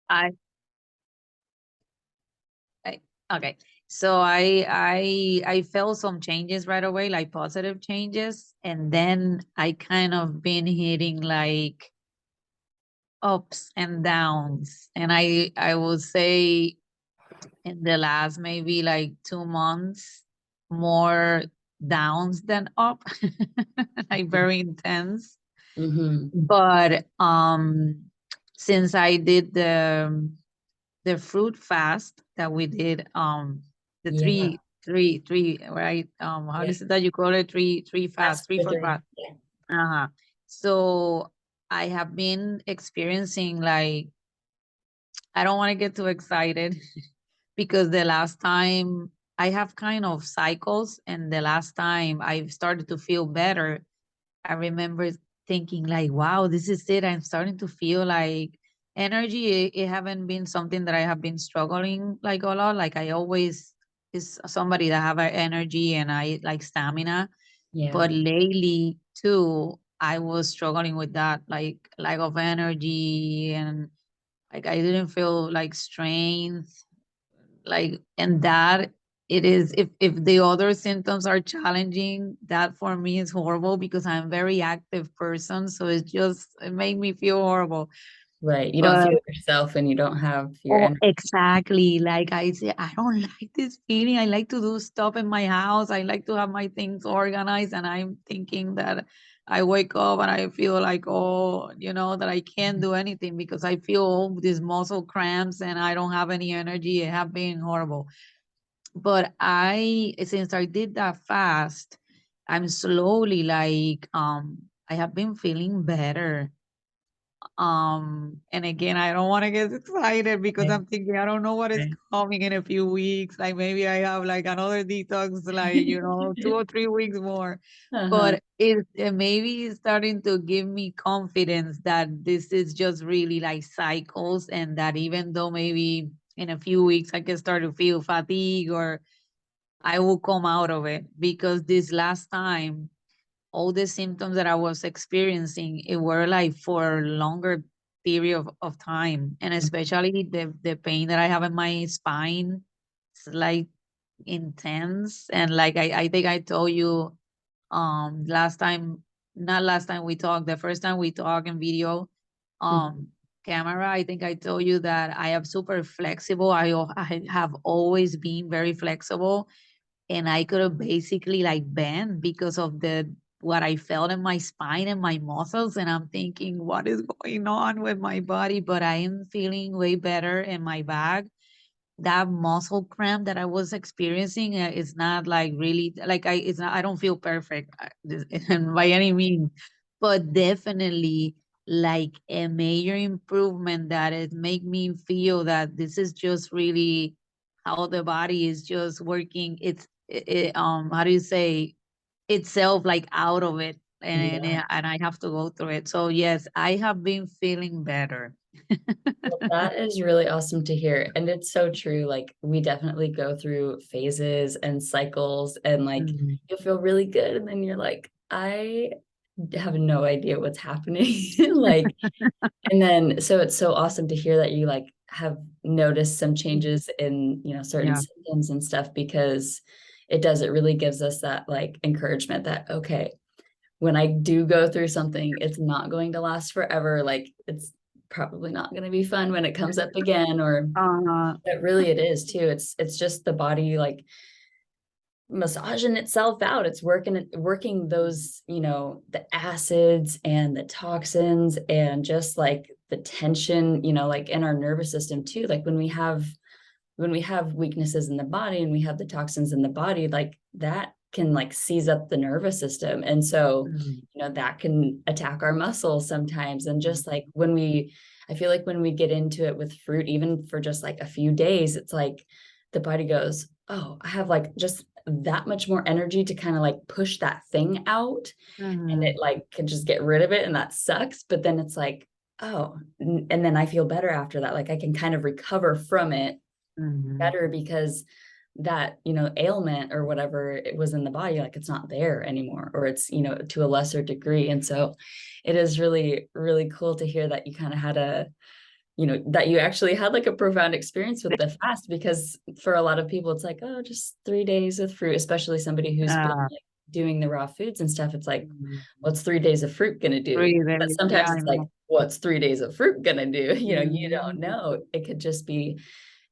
I, I okay. So I felt some changes right away, like positive changes, and then I kind of been hitting like ups and downs. And I would say in the last maybe like 2 months, more downs than up, like very intense. Mm-hmm. But since I did the fruit fast that we did, the Yeah. three, right? How Yeah. is it that you call it? Three fast, Fast three for for three. fast. Yeah. Uh-huh. So I have been experiencing like, I don't want to get too excited because the last time I have kind of cycles, and the last time I've started to feel better, I remember thinking like, wow, this is it. I'm starting to feel like energy. It haven't been something that I have been struggling like a lot. Like I always is somebody that have a energy and I like stamina. Yeah. But lately too, I was struggling with that, like lack of energy, and like I didn't feel like strength, like, and that it is, if the other symptoms are challenging, that for me is horrible because I'm a very active person, so it made me feel horrible. Right. You don't But feel yourself and you don't have your oh, energy. exactly, like I say, I don't like this feeling. I like to do stuff in my house, I like to have my things organized, and I'm thinking that I wake up and I feel like, oh, that I can't do anything because I feel all these muscle cramps and I don't have any energy. It have been horrible. But since I did that fast, I'm slowly like, I have been feeling better. And again, I don't want to get excited because Right. I'm thinking I don't know what is Right. coming in a few weeks. Like maybe I have like another detox, like, 2 or 3 weeks more. Uh-huh. But maybe it's starting to give me confidence that this is just really like cycles, and that even though maybe in a few weeks I can start to feel fatigue, or I will come out of it, because this last time, all the symptoms that I was experiencing, it were like for longer period of time. And especially the pain that I have in my spine, it's like intense. And like I think I told you last time, not last time we talked, the first time we talked in video Mhm. camera, I think I told you that I am super flexible. I have always been very flexible, and I could have basically like bend because of the what I felt in my spine and my muscles. And I'm thinking, what is going on with my body? But I am feeling way better in my back. That muscle cramp that I was experiencing is not like really like it's not, I don't feel perfect and by any means, but definitely like a major improvement that it make me feel that this is just really how the body is just working. How do you say, itself, like out of it, Yeah. and I have to go through it. So yes, I have been feeling better. Well, that is really awesome to hear. And it's so true. Like we definitely go through phases and cycles and like Mhm. you'll feel really good. And then you're like, I have no idea what's happening. Like, and then so it's so awesome to hear that you like have noticed some changes in, certain Yeah. symptoms and stuff because it really gives us that like encouragement that, okay, when I do go through something, it's not going to last forever. Like it's probably not going to be fun when it comes up again, or Uh, but really it is too. It's just the body like massaging itself out. It's working those, the acids and the toxins and just like the tension, like in our nervous system too. Like when we have weaknesses in the body and we have the toxins in the body, like that can like seize up the nervous system. And so, mm, that can attack our muscles sometimes. And just like I feel like when we get into it with fruit, even for just like a few days, it's like the body goes, oh, I have like just that much more energy to kind of like push that thing out. And it mhm, like can just get rid of it. And that sucks. But then it's like, oh, and then I feel better after that. Like I can kind of recover from it mhm. better because that ailment or whatever it was in the body, like it's not there anymore, or it's to a lesser degree. And so it is really really cool to hear that you kind of had that you actually had like a profound experience with the fast, because for a lot of people it's like, oh, just 3 days with fruit, especially somebody who's been Yeah. like doing the raw foods and stuff. It's like, Mhm. what's 3 days of fruit gonna do? 3 days. But Yeah, sometimes I it's like, know. what's 3 days of fruit gonna do? You don't Mhm. know. It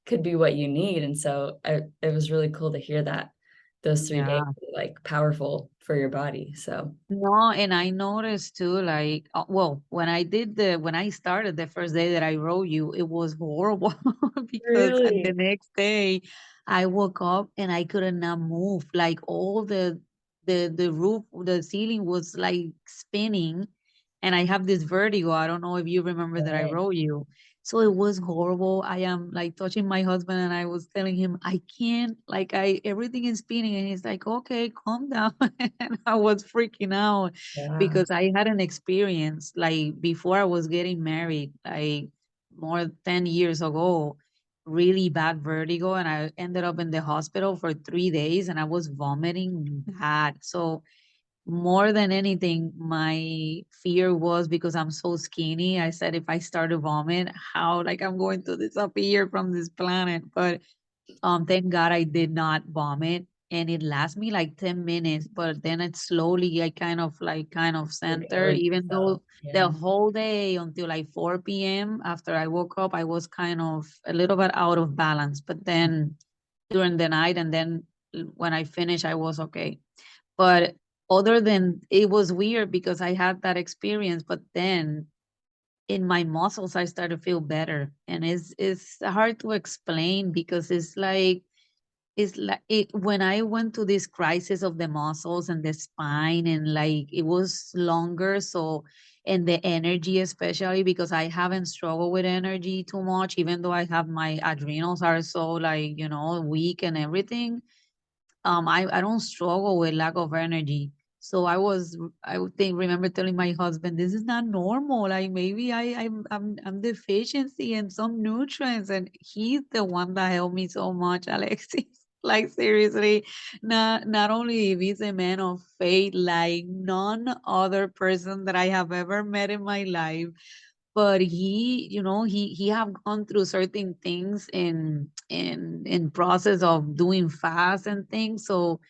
could be what you need. And so it was really cool to hear that those 3 days Yeah. were, like, powerful for your body. So No, and I noticed too, like, well, when I started the first day that I wrote you, it was horrible because the really, next day I woke up and I could not move. Like all the roof, the ceiling was like spinning, and I have this vertigo. I don't know if you remember that I right. wrote you. So it was horrible. I am like touching my husband and I was telling him, I can't, like everything is spinning. And he's like, okay, calm down. And I was freaking out Yeah. because I had an experience like before I was getting married, like more than 10 years ago, really bad vertigo. And I ended up in the hospital for 3 days and I was vomiting bad. So more than anything, my fear was because I'm so skinny. I said if I start to vomit, how like I'm going to disappear from this planet. But thank God I did not vomit. And it lasted me like 10 minutes, but then it slowly I kind of center, Recovered even yourself. though the Yeah. whole day until like 4 p.m. after I woke up, I was kind of a little bit out of balance. But then during the night and then when I finished, I was okay. But other than it was weird because I had that experience, but then in my muscles I started to feel better. And it's hard to explain because it's like it when I went to this crisis of the muscles and the spine and like it was longer. So and the energy, especially because I haven't struggled with energy too much, even though I have my adrenals are so like, weak and everything. I don't struggle with lack of energy. So I would think remember telling my husband this is not normal. Like maybe I'm deficiency in some nutrients, and he's the one that helped me so much, Alexis. Like seriously, not only if he's a man of faith, like none other person that I have ever met in my life, but he have gone through certain things in process of doing fast and things. So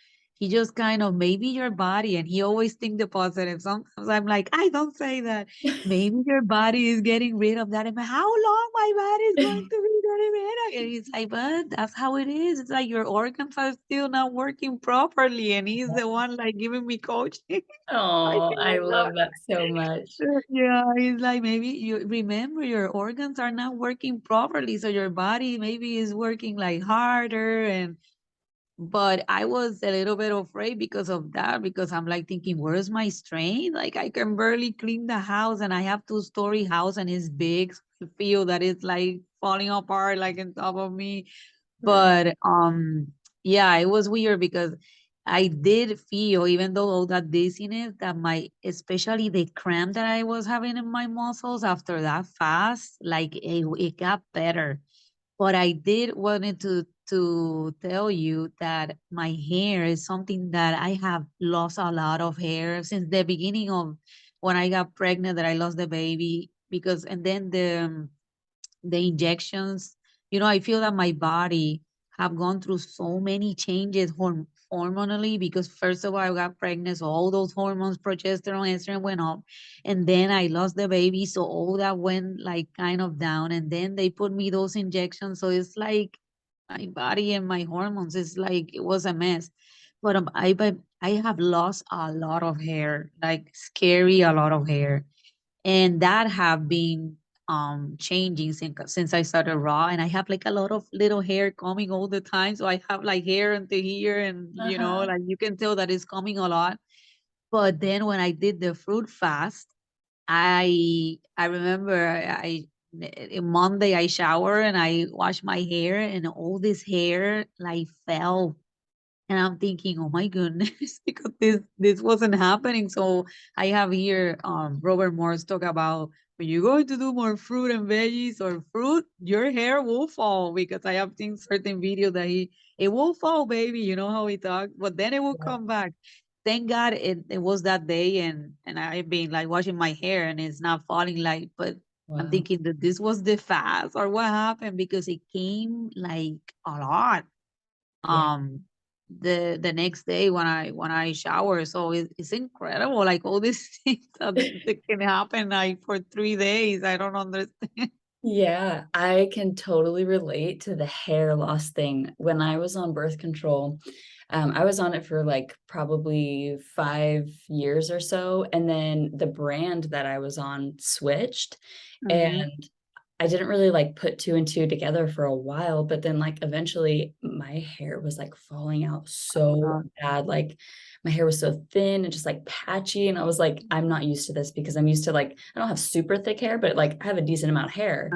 he just kind of maybe your body, and he always think the positive. Sometimes I'm like, I don't say that. Maybe your body is getting rid of that. And how long my body is going to be getting rid of? And he's like, but that's how it is. It's like your organs are still not working properly, and he's the one like giving me coaching. I Oh, I cannot. love that so much. Yeah, it's like maybe you remember your organs are not working properly, so your body maybe is working like harder. And but I was a little bit afraid because of that, because I'm like thinking, where's my strength? Like I can barely clean the house, and I have two-story house and it's big. So I feel that it's like falling apart like on top of me. Right. But yeah, it was weird because I did feel, even though all that dizziness, that my especially the cramp that I was having in my muscles after that fast, like it got better. But I did wanted to tell you that my hair is something that I have lost a lot of hair since the beginning of when I got pregnant, that I lost the baby because and then the injections. I feel that my body have gone through so many changes hormonally, because first of all I got pregnant, so all those hormones, progesterone, estrogen went up, and then I lost the baby, so all that went like kind of down, and then they put me those injections, so it's like my body and my hormones is like it was a mess. But I have lost a lot of hair, like scary a lot of hair, and that have been changing since I started raw, and I have like a lot of little hair coming all the time, so I have like hair until here, and Uh-huh. like you can tell that it's coming a lot. But then when I did the fruit fast, I remember Monday I shower and I wash my hair, and all this hair like fell, and I'm thinking, oh my goodness, because this wasn't happening. So I have here Robert Morse talk about when you're going to do more fruit and veggies or fruit, your hair will fall, because I have seen certain video that it will fall, baby. You know how he talked, but then it will Yeah. come back. Thank God it was that day, and I've been like washing my hair and it's not falling like, but I'm Wow. thinking that this was the fast or what happened because it came like a lot. Yeah. Um, the next day when I shower, so it's incredible. Like all these things that can happen like for 3 days. I don't understand. Yeah, I can totally relate to the hair loss thing. When I was on birth control, I was on it for like probably 5 years or so. And then the brand that I was on switched. Hmm. And I didn't really like put two and two together for a while, but then like eventually my hair was like falling out so bad. Like my hair was so thin and just like patchy. And I was like, I'm not used to this because I'm used to like, I don't have super thick hair, but like I have a decent amount of hair.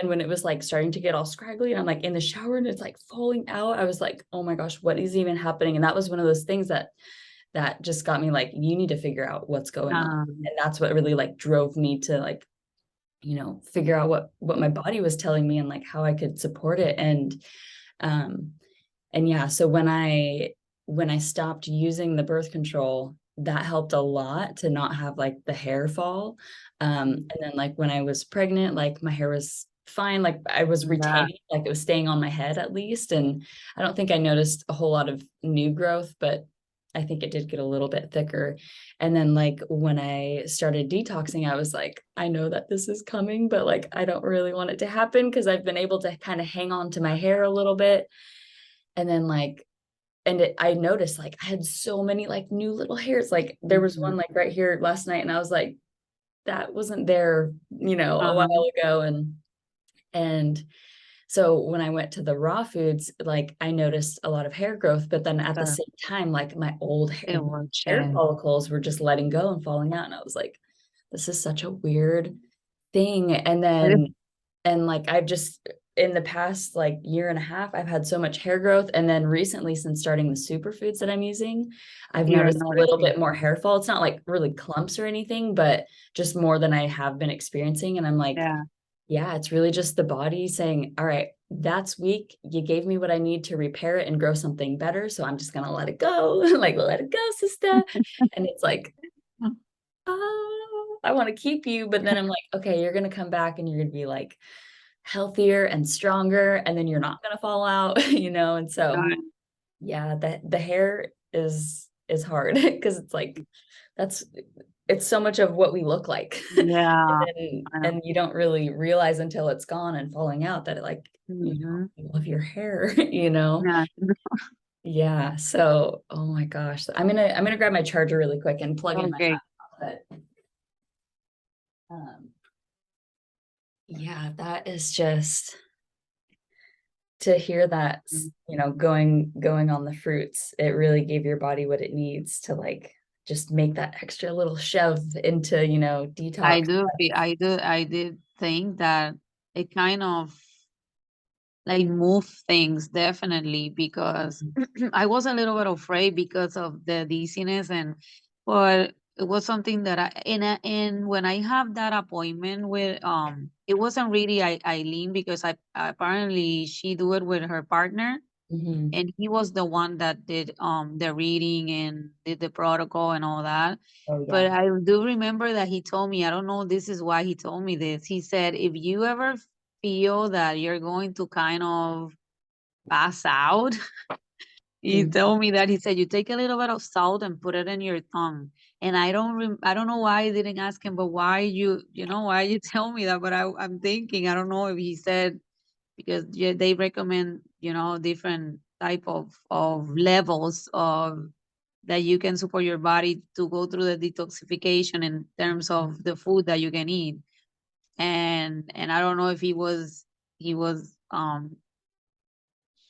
And when it was like starting to get all scraggly and I'm like in the shower and it's like falling out, I was like, oh my gosh, what is even happening? And that was one of those things that just got me like, you need to figure out what's going on. Um, And that's what really like drove me to like, figure out what my body was telling me and like how I could support it. Um and yeah, so when I stopped using the birth control, that helped a lot to not have like the hair fall. And then like when I was pregnant, like my hair was fine, like I was yeah. retaining, like it was staying on my head at least. And I don't think I noticed a whole lot of new growth, but I think it did get a little bit thicker. And then like when I started detoxing, I was like, I know that this is coming, but like I don't really want it to happen because I've been able to kind of hang on to my hair a little bit. And then like I noticed like I had so many like new little hairs. Like there was Mhm. one like right here last night, and I was like, that wasn't there, a while Uh-huh. ago. And so when I went to the raw foods, like I noticed a lot of hair growth, but then at the Sure. same time, like my old It was hair shedding. follicles were just letting go and falling out. And I was like, this is such a weird thing. And like I've just in the past like year and a half, I've had so much hair growth. And then recently, since starting the superfoods that I'm using, I've You're noticed a little noticing. bit more hair fall. It's not like really clumps or anything, but just more than I have been experiencing. And I'm like, Yeah. yeah, it's really just the body saying, all right, that's weak. You gave me what I need to repair it and grow something better. So I'm just gonna let it go. Like, let it go, sister. And it's like, oh, I want to keep you. But then I'm like, okay, you're gonna come back and you're gonna be like healthier and stronger, and then you're not gonna fall out, And so Right. yeah, the hair is hard because it's like that's it's so much of what we look like. Yeah. I know. And you don't really realize until it's gone and falling out that it like, Mhm. you love your hair. Yeah. Yeah. So, oh my gosh. I'm gonna grab my charger really quick and plug in my Okay. laptop. But um yeah, that is just to hear that, Mhm. going on the fruits, it really gave your body what it needs to like just make that extra little shove into, detox. I did think that it kind of like move things definitely because I was a little bit afraid because of the dizziness but it was something that and when I have that appointment with it wasn't really Eileen because I apparently she do it with her partner Mhm. and he was the one that did the reading and did the protocol and all that. Oh But yeah. I do remember that he told me, I don't know, this is why he told me this. He said, if you ever feel that you're going to kind of pass out, he Mm. told me that he said you take a little bit of salt and put it in your tongue. And I don't know why I didn't ask him, but why why you tell me that? But I'm thinking, I don't know if he said because yeah, they recommend different type of levels of that you can support your body to go through the detoxification in terms of the food that you can eat and I don't know if he was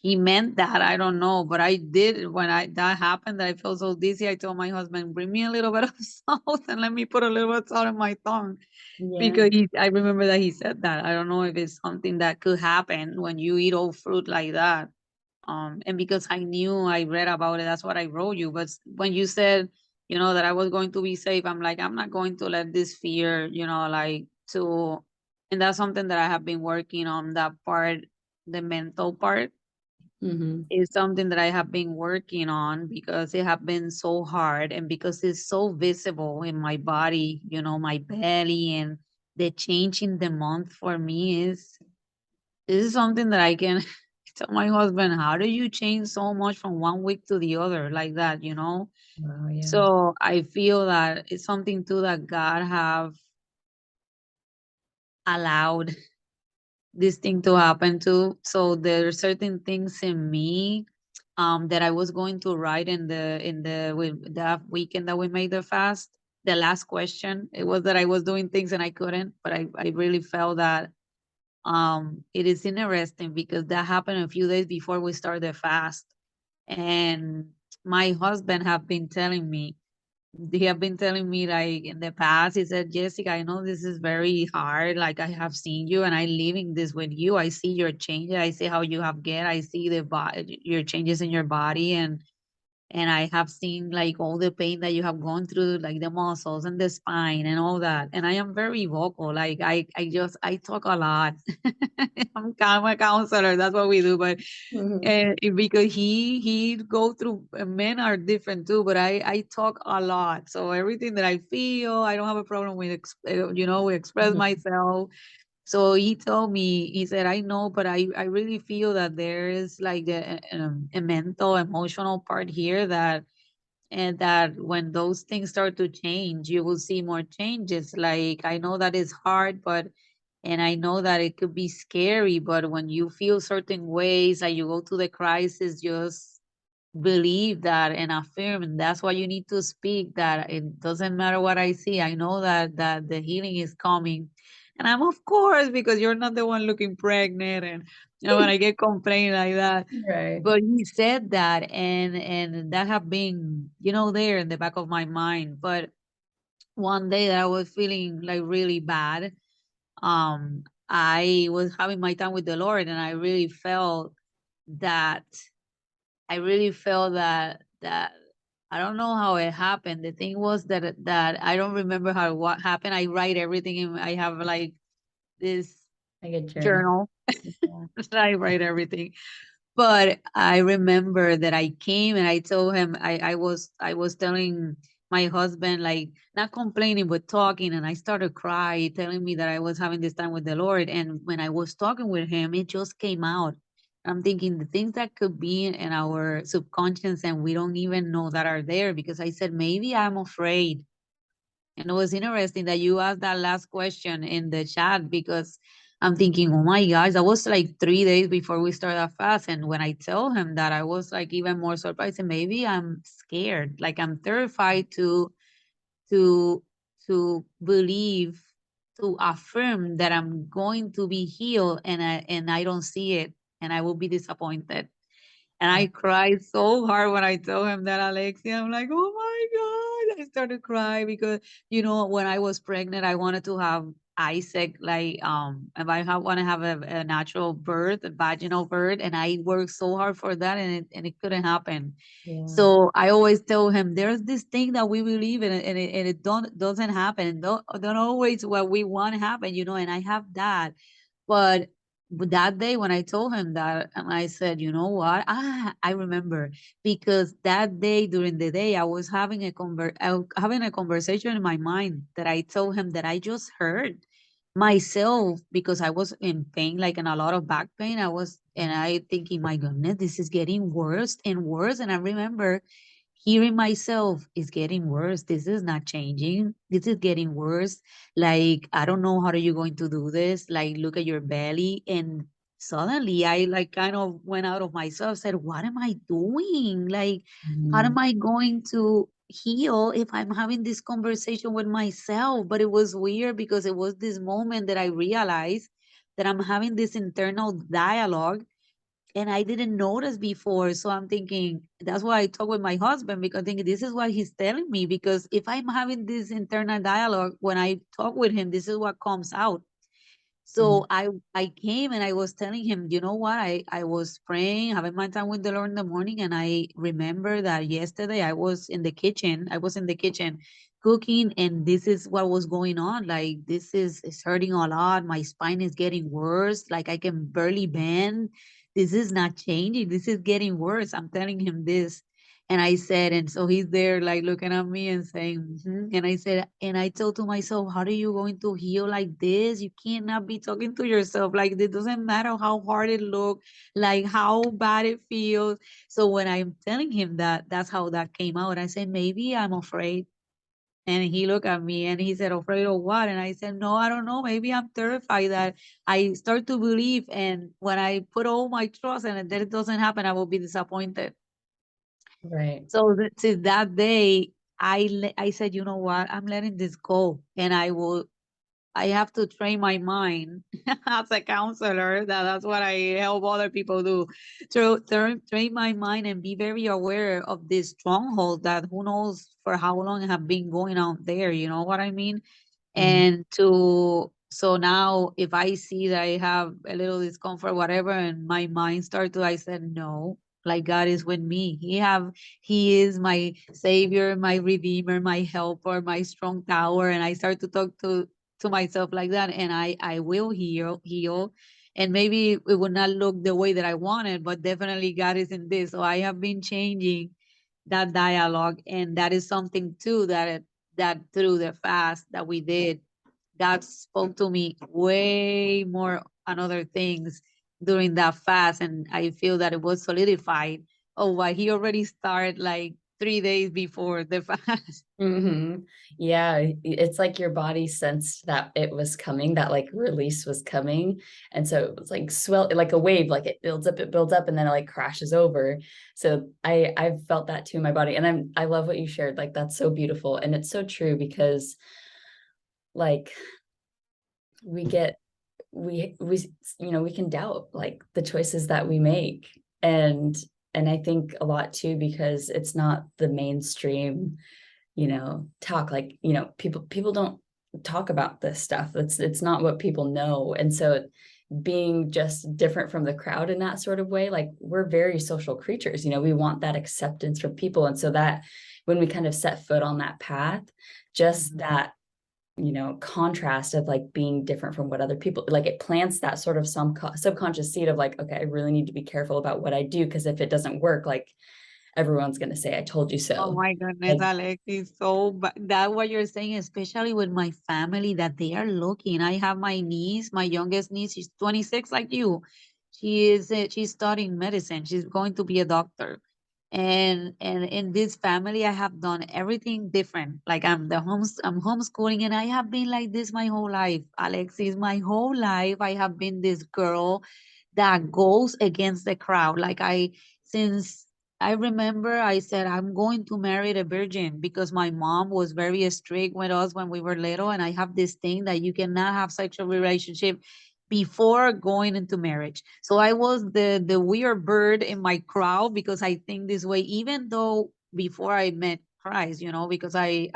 he meant that. I don't know, but I did when I that happened. I felt so dizzy. I told my husband, "Bring me a little bit of salt and let me put a little bit of salt in my tongue," Yeah. because I remember that he said that. I don't know if it's something that could happen when you eat all fruit like that. And because I knew I read about it, that's what I wrote you. But when you said, that I was going to be safe, I'm like, I'm not going to let this fear, like to, and that's something that I have been working on that part, the mental part Hmm. is something that I have been working on because it have been so hard and because it's so visible in my body, my belly and the change in the month for me is this is something that I can tell my husband, how do you change so much from one week to the other like that, you know? Wow, yeah. So I feel that it's something too that God have allowed this thing to happen too. So there are certain things in me that I was going to write in the with that weekend that we made the fast. The last question, it was that I was doing things and I couldn't, but I really felt that it is interesting because that happened a few days before we started the fast. And my husband have been telling me, he have been telling me like in the past, he said, Jessica, I know this is very hard. Like I have seen you and I living this with you. I see your changes. I see how you have get. I see the your changes in your body, and I have seen like all the pain that you have gone through, like the muscles and the spine and all that. And I am very vocal. Like I talk a lot. I'm a counselor. That's what we do. But Mhm. because he go through men are different too, but I talk a lot. So everything that I feel, I don't have a problem with we express Mhm. myself. So he told me, he said, I know, but I really feel that there is like a mental, emotional part here that, and that when those things start to change, you will see more changes. Like, I know that is hard, but, and I know that it could be scary, but when you feel certain ways, like you go to the crisis, just believe that and affirm, and that's why you need to speak that it doesn't matter what I see, I know that the healing is coming. And I'm, of course, because you're not the one looking pregnant, and when I get complaining like that. Right. But he said that, and that have been, there in the back of my mind. But one day that I was feeling like really bad, I was having my time with the Lord, and that I really felt that I don't know how it happened. The thing was that I don't remember how what happened. I write everything in. I have like this Like a journal. journal. Yeah. I write everything. But I remember that I came and I told him, I was telling my husband, like, not complaining but talking, and I started crying, telling me that I was having this time with the Lord. And when I was talking with him, it just came out. I'm thinking the things that could be in our subconscious and we don't even know that are there, because I said maybe I'm afraid. And it was interesting that you asked that last question in the chat, because I'm thinking, oh my gosh, that was like 3 days before we started our fast. And when I tell him that, I was like even more surprised. And maybe I'm scared, like I'm terrified to to believe, to affirm that I'm going to be healed, and I don't see it, and I will be disappointed. And I Wow. cried so hard when I told him that, Alexia. I'm like, oh my God. I started crying because, when I was pregnant, I wanted to have Isaac, like, if I want to have a natural birth, a vaginal birth. And I worked so hard for that, and it couldn't happen. Yeah. So I always tell him there's this thing that we believe in, and it doesn't happen. And don't always what we want happen, and I have that. But that day when I told him that, and I said, you know what? I remember, because that day during the day I was having a conversation in my mind that I told him that I just heard myself, because I was in pain, like in a lot of back pain. And I thinking, my goodness, this is getting worse and worse. And I remember hearing myself, is getting worse. This is not changing. This is getting worse. Like, I don't know how are you going to do this. Like, look at your belly. And suddenly I like kind of went out of myself, said, what am I doing? Like, how Mhm. am I going to heal if I'm having this conversation with myself? But it was weird, because it was this moment that I realized that I'm having this internal dialogue, and I didn't notice before. So I'm thinking, that's why I talk with my husband, because I think this is what he's telling me. Because if I'm having this internal dialogue, when I talk with him, this is what comes out. Mhm. So I came and I was telling him, you know what? I was praying, having my time with the Lord in the morning, and I remember that yesterday I was in the kitchen. I was in the kitchen cooking, and this is what was going on. Like, this is hurting a lot. My spine is getting worse. Like, I can barely bend. This is not changing. This is getting worse. I'm telling him this. And I said, and so he's there like looking at me and saying, "Mhm." And I said, and I told to myself, how are you going to heal like this? You cannot be talking to yourself like this. Doesn't matter how hard it look, like how bad it feels. So when I'm telling him that, that's how that came out. I said, maybe I'm afraid. And he looked at me and he said, afraid of what? And I said, no, I don't know. Maybe I'm terrified that I start to believe. And when I put all my trust and that it doesn't happen, I will be disappointed. Right. So since that day, I said, you know what? I'm letting this go, and I have to train my mind as a counselor. That's what I help other people do. To train my mind and be very aware of this stronghold that who knows for how long have been going on there. You know what I mean? Mhm. And to so now if I see that I have a little discomfort, whatever, and my mind start to, I said no, like God is with me. He is my savior, my redeemer, my helper, my strong tower. And I start to talk to myself like that, and I will heal. And maybe it will not look the way that I wanted, but definitely God is in this. So I have been changing that dialogue, and that is something too that through the fast that we did, God spoke to me way more on other things during that fast. And I feel that it was solidified of what he already started like 3 days before the fast. Mhm. Yeah, it's like your body sensed that it was coming, that like release was coming. And so it was like swell like a wave, like it builds up, and then it like crashes over. So I've felt that too in my body. And I love what you shared. Like that's so beautiful. And it's so true because like we get we we can doubt like the choices that we make. And I think a lot too because it's not the mainstream talk like, people don't talk about this stuff. It's not what people know. And so being just different from the crowd in that sort of way, like we're very social creatures, we want that acceptance from people. And so that when we kind of set foot on that path, just Mhm. that, contrast of like being different from what other people like, it plants that sort of some subconscious seed of like, okay, I really need to be careful about what I do because if it doesn't work, like everyone's going to say, I told you Oh so. my goodness, Like, Alexis. So that what you're saying, especially with my family, that they are looking. I have my niece, my youngest niece, she's 26 like you. She's studying medicine. She's going to be a doctor. And in this family, I have done everything different. Like I'm homeschooling, and I have been like this my whole life, Alexis. My whole life, I have been this girl that goes against the crowd. Since I remember I said, I'm going to marry a virgin because my mom was very strict with us when we were little. And I have this thing that you cannot have sexual relationship before going into marriage. So I was the weird bird in my crowd because I think this way, even though before I met Christ, because I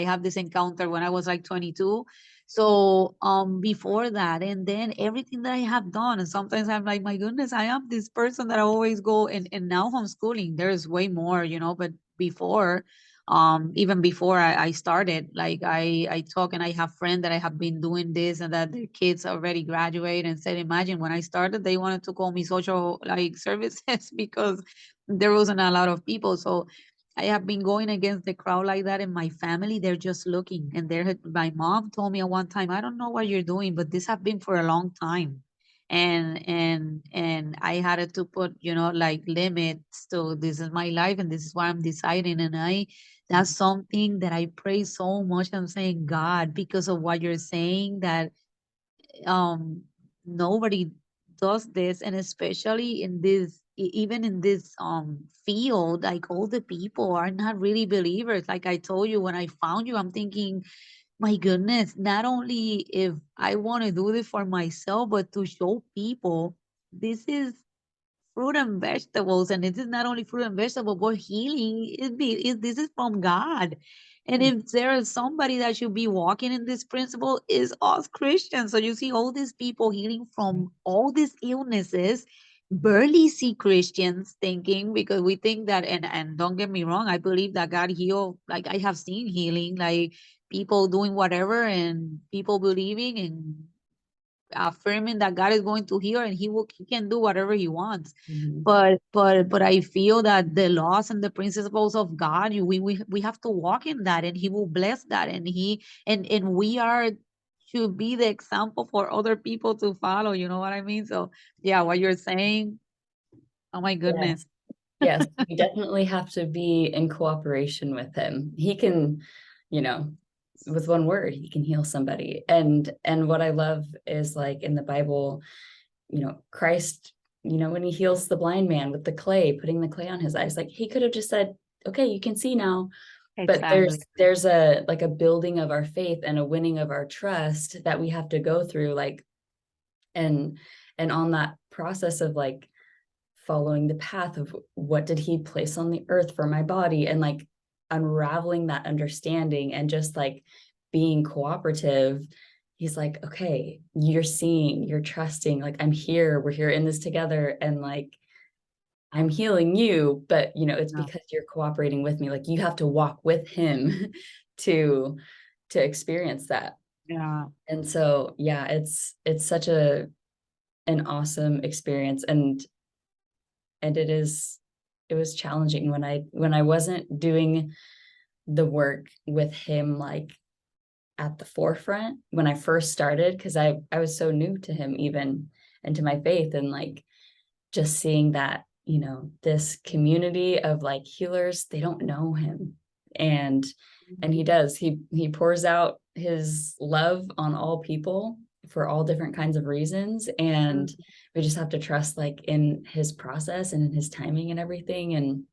have this encounter when I was like 22. So before that, and then everything that I have done, and sometimes I'm like, my goodness, I am this person that I always go, and now homeschooling, there's way more, but before, even before I started, like I talk and I have friends that I have been doing this and that their kids already graduate and said, imagine when I started, they wanted to call me social like services because there wasn't a lot of people. So I have been going against the crowd like that in my family. They're just looking. And my mom told me at one time, I don't know what you're doing, but this have been for a long time. And I had to put, like limits. So this is my life and this is what I'm deciding. And that's something that I pray so much. I'm saying, God, because of what you're saying, that um nobody does this, and especially in this even in this field, like all the people are not really believers. Like I told you, when I found you, I'm thinking, my goodness, not only if I want to do this for myself, but to show people this is fruit and vegetables, and this is not only fruit and vegetable but healing. This is from God. And if there is somebody that should be walking in this principle, is us Christians. So you see all these people healing from all these illnesses, barely see Christians thinking, because we think that, and don't get me wrong, I believe that God heal. Like I have seen healing, like people doing whatever and people believing, and affirming that God is going to heal and he can do whatever he wants. Mhm. But I feel that the laws and the principles of God, we have to walk in that, and he will bless that, and we are to be the example for other people to follow. You know what I mean? So yeah, what you're saying, oh my goodness. Yes. Yes, we definitely have to be in cooperation with him. He can, you know, with one word, he can heal somebody. And what I love is like in the Bible, Christ, when he heals the blind man with the clay, putting the clay on his eyes, like he could have just said, okay, you can see now. But Exactly. there's a like a building of our faith and a winning of our trust that we have to go through, like, and on that process of like following the path of what did he place on the earth for my body, and like unraveling that understanding and just like being cooperative. He's like, okay, you're seeing, you're trusting, like I'm here, we're here in this together, and like I'm healing you, but it's Yeah. because you're cooperating with me. Like you have to walk with him to experience that. Yeah. And so yeah, it's such an awesome experience. And it was challenging when I wasn't doing the work with him like at the forefront when I first started, because I was so new to him, even, and to my faith, and like just seeing that this community of like healers, they don't know him, and he does, he pours out his love on all people for all different kinds of reasons, and Mhm. we just have to trust like in his process and in his timing and everything. And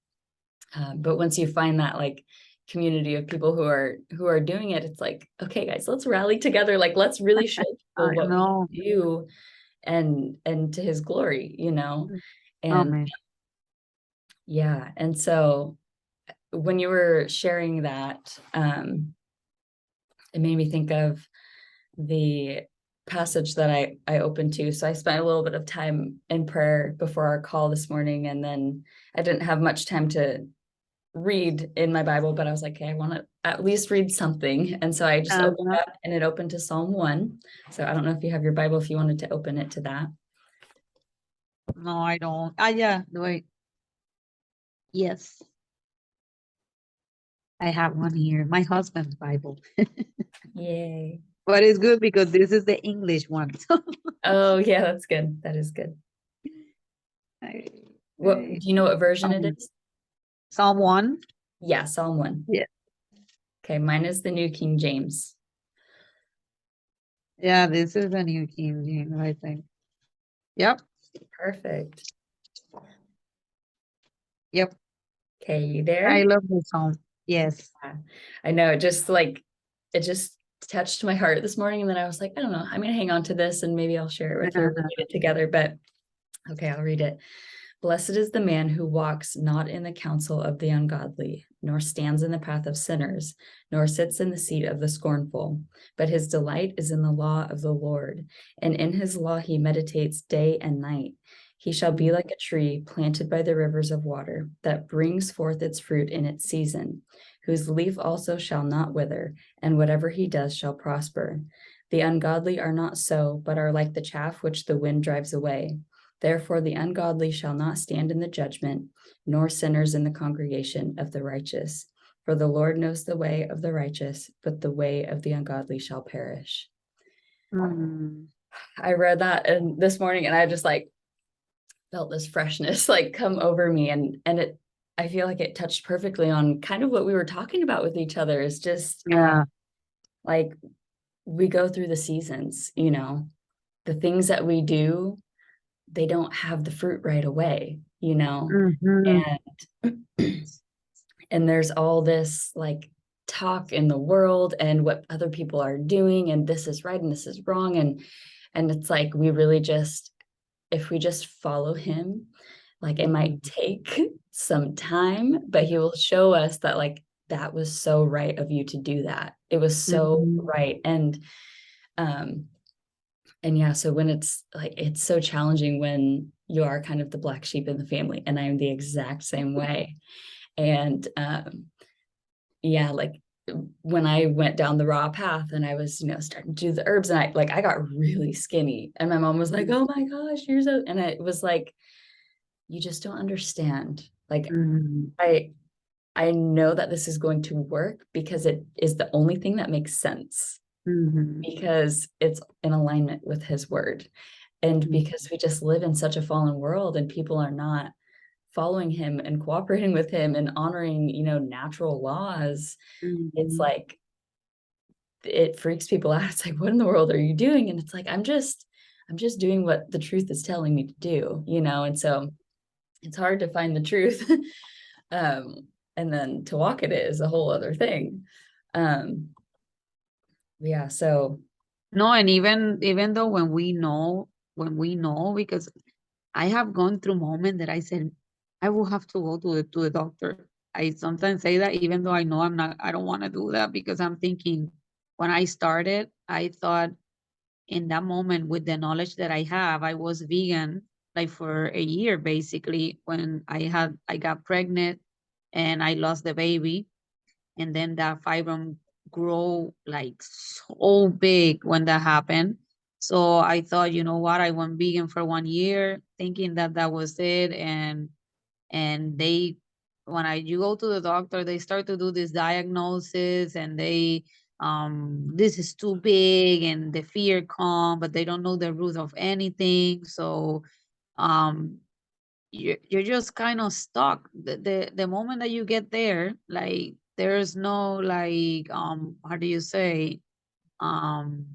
but once you find that like community of people who are doing it, it's like, okay guys, let's rally together, like let's really show people I what we know. can do, and to his glory. And Amen. yeah, and so when you were sharing that, it made me think of the passage that I opened to. So I spent a little bit of time in prayer before our call this morning, and then I didn't have much time to read in my Bible, but I was like, okay, I want to at least read something. And so I just opened Uh-huh. up, and it opened to Psalm 1. So I don't know if you have your Bible, if you wanted to open it to that. No, I don't. Ah, yeah. Wait. Yes, I have one here. My husband's Bible. Yay. But it's good because this is the English one. Oh, yeah, that's good. That is good. I- What do you know what version it is? Psalm 1. Yeah, Psalm 1. Yeah. Okay, mine is the New King James. Yeah, this is the New King James, I think. Yep. Perfect. Yep. Okay, you I there? love this song. Yes. Yeah. I know, it just touched my heart this morning, and then I was like, I don't know, I'm gonna hang on to this and maybe I'll share it with you or read it together. But okay, I'll read it. Blessed is the man who walks not in the counsel of the ungodly, nor stands in the path of sinners, nor sits in the seat of the scornful. But his delight is in the law of the Lord, and in his law he meditates day and night. He shall be like a tree planted by the rivers of water, that brings forth its fruit in its season, whose leaf also shall not wither, and whatever he does shall prosper. The ungodly are not so, but are like the chaff which the wind drives away. Therefore, the ungodly shall not stand in the judgment, nor sinners in the congregation of the righteous. For the Lord knows the way of the righteous, but the way of the ungodly shall perish. Mm. I read that this morning, and I just like felt this freshness like come over me, and I feel like it touched perfectly on kind of what we were talking about with each other. Is just Yeah. like we go through the seasons, the things that we do, they don't have the fruit right away, Mhm. and and there's all this like talk in the world and what other people are doing, and this is right and this is wrong, and it's like we really just, if we just follow him, like it might take some time, but he will show us that like that was so right of you to do that. It was so Mhm. right. Um and yeah, so when it's like, it's so challenging when you are kind of the black sheep in the family, and I'm the exact same way. And yeah, like when I went down the raw path and I was, starting to do the herbs, and I got really skinny, and my mom was like, "Oh my gosh, you're so," and it was like, you just don't understand. Like, Mhm. I know that this is going to work because it is the only thing that makes sense, Mhm. because it's in alignment with his word. And Mhm. because we just live in such a fallen world and people are not following him and cooperating with him and honoring, natural laws, it's Mhm. like, it freaks people out. It's like, what in the world are you doing? And it's like, I'm just doing what the truth is telling me to do, and so it's hard to find the truth. um and then to walk it is a whole other thing. um yeah, so No, and even though when we know, because I have gone through moments that I said I will have to go to the doctor. I sometimes say that even though I know I don't want to do that, because I'm thinking when I started, I thought in that moment with the knowledge that I have, I was vegan like for a year basically when I got pregnant and I lost the baby, and then that fibrom grow like so big when that happened. So I thought, you know what, I went vegan for 1 year thinking that that was it. And they, when you go to the doctor, they start to do this diagnosis, and they, this is too big, and the fear come, but they don't know the root of anything. So um you're just kind of stuck. The moment that you get there, like there's no like, how do you say, um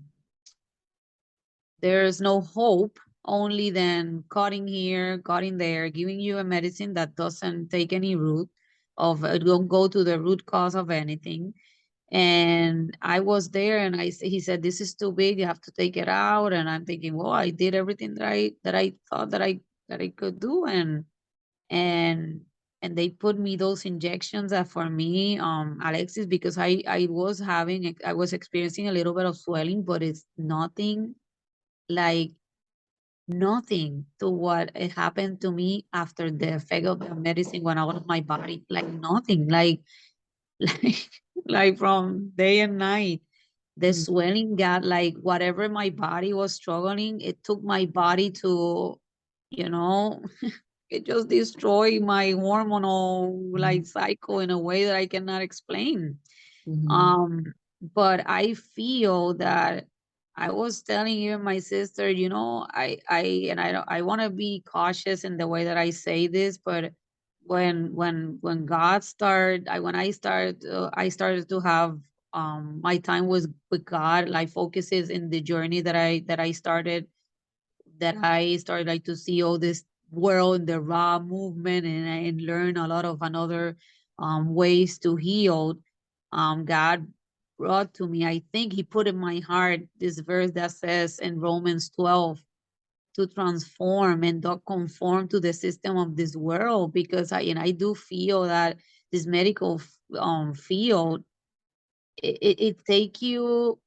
there's no hope, only then cutting here, cutting there, giving you a medicine that doesn't take any root of, it don't go to the root cause of anything. And I was there, and he said, this is too big, you have to take it out. And I'm thinking, well, I did everything that I thought that I could do. And they put me those injections that for me, Alexis, because I was experiencing a little bit of swelling, but it's nothing, like nothing to what it happened to me after the effect of the medicine went out of my body. Like nothing, like like from day and night. The mm, swelling got like whatever my body was struggling, it took my body to, you know, it just destroyed my hormonal mm, like cycle in a way that I cannot explain. mhm, Um, but I feel that I was telling even my sister, I want to be cautious in the way that I say this, but when God started, I started to have my time was with God, like focuses in the journey that I started like to see all this world, the raw movement, and learn a lot of another ways to heal. God brought to me, I think he put in my heart this verse that says in Romans 12 to transform and not conform to the system of this world, because I do feel that this medical field, it take you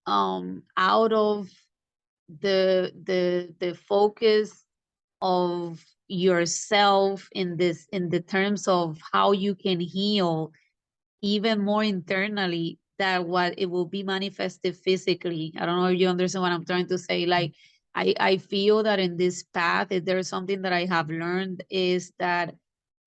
out of the focus of yourself in the terms of how you can heal even more internally than what it will be manifested physically. I don't know if you understand what I'm trying to say. Like I feel that in this path, if there's something that I have learned, is that